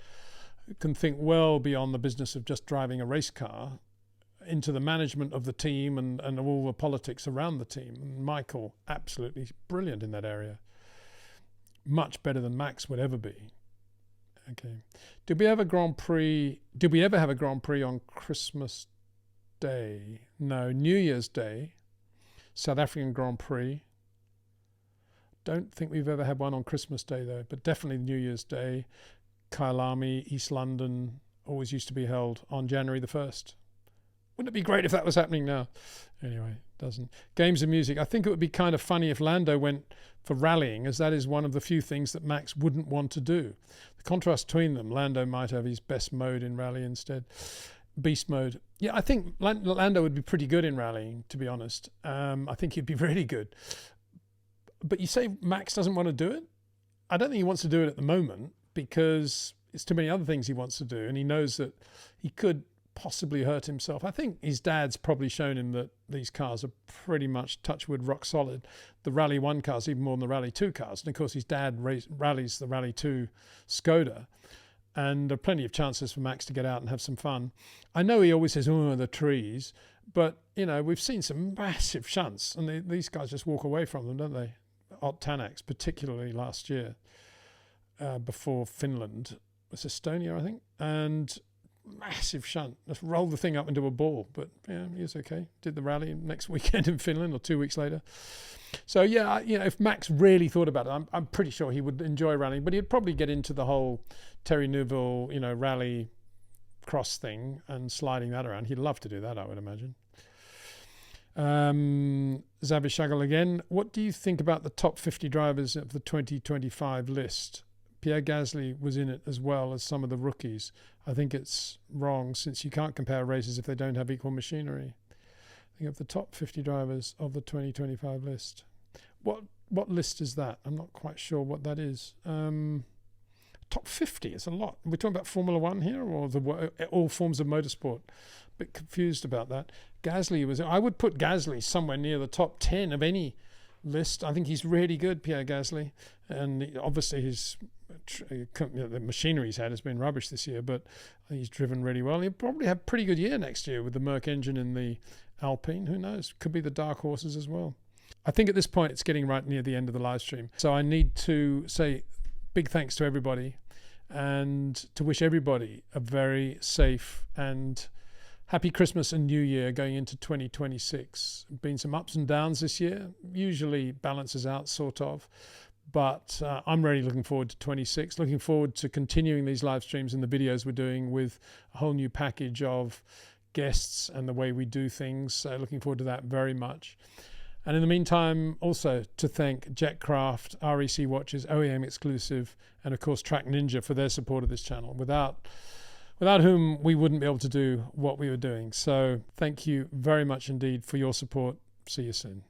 who can think well beyond the business of just driving a race car into the management of the team and all the politics around the team. And Michael, absolutely brilliant in that area. Much better than Max would ever be. Okay. Did we ever have a Grand Prix on Christmas Day? No, New Year's Day. South African Grand Prix. Don't think we've ever had one on Christmas Day though, but definitely New Year's Day. Kyalami, East London, always used to be held on January the 1st. Wouldn't it be great if that was happening now? Anyway, it doesn't. Games and music. I think it would be kind of funny if Lando went for rallying, as that is one of the few things that Max wouldn't want to do. The contrast between them, Lando might have his best mode in rally instead. Beast mode. Yeah, I think Lando would be pretty good in rallying, to be honest. I think he'd be really good. But you say Max doesn't want to do it? I don't think he wants to do it at the moment because it's too many other things he wants to do, and he knows that he could possibly hurt himself. I think his dad's probably shown him that these cars are pretty much, touch wood, rock solid. The Rally 1 cars, even more than the Rally 2 cars. And of course, his dad rallies the Rally 2 Skoda. And there are plenty of chances for Max to get out and have some fun. I know he always says, oh, the trees. But, we've seen some massive shunts. And these guys just walk away from them, don't they? Ott Tanaks, particularly last year, before Finland. It was Estonia, I think. And massive shunt. Just rolled the thing up into a ball. But, yeah, he was okay. Did the rally next weekend in Finland or 2 weeks later. So, yeah, if Max really thought about it, I'm pretty sure he would enjoy rallying. But he'd probably get into the whole Terry Neuville, rally cross thing and sliding that around. He'd love to do that, I would imagine. Zavishagal again. What do you think about the top 50 drivers of the 2025 list? Pierre Gasly was in it as well as some of the rookies. I think it's wrong since you can't compare races if they don't have equal machinery. I think of the top 50 drivers of the 2025 list. What list is that? I'm not quite sure what that is. Top 50 is a lot. We're talking about Formula One here or all forms of motorsport. A bit confused about that. I would put Gasly somewhere near the top 10 of any list. I think he's really good, Pierre Gasly. And obviously the machinery he's had has been rubbish this year, but he's driven really well. He'll probably have a pretty good year next year with the Merc engine in the Alpine. Who knows? Could be the dark horses as well. I think at this point it's getting right near the end of the live stream. So I need to say big thanks to everybody and to wish everybody a very safe and happy Christmas and New Year going into 2026. Been some ups and downs this year, usually balances out sort of, But I'm really looking forward to 26, looking forward to continuing these live streams and the videos we're doing with a whole new package of guests and the way we do things. So looking forward to that very much. And in the meantime, also to thank Jetcraft, REC Watches, OEM Exclusive, and of course TrackNinja for their support of this channel, without whom we wouldn't be able to do what we were doing. So thank you very much indeed for your support. See you soon.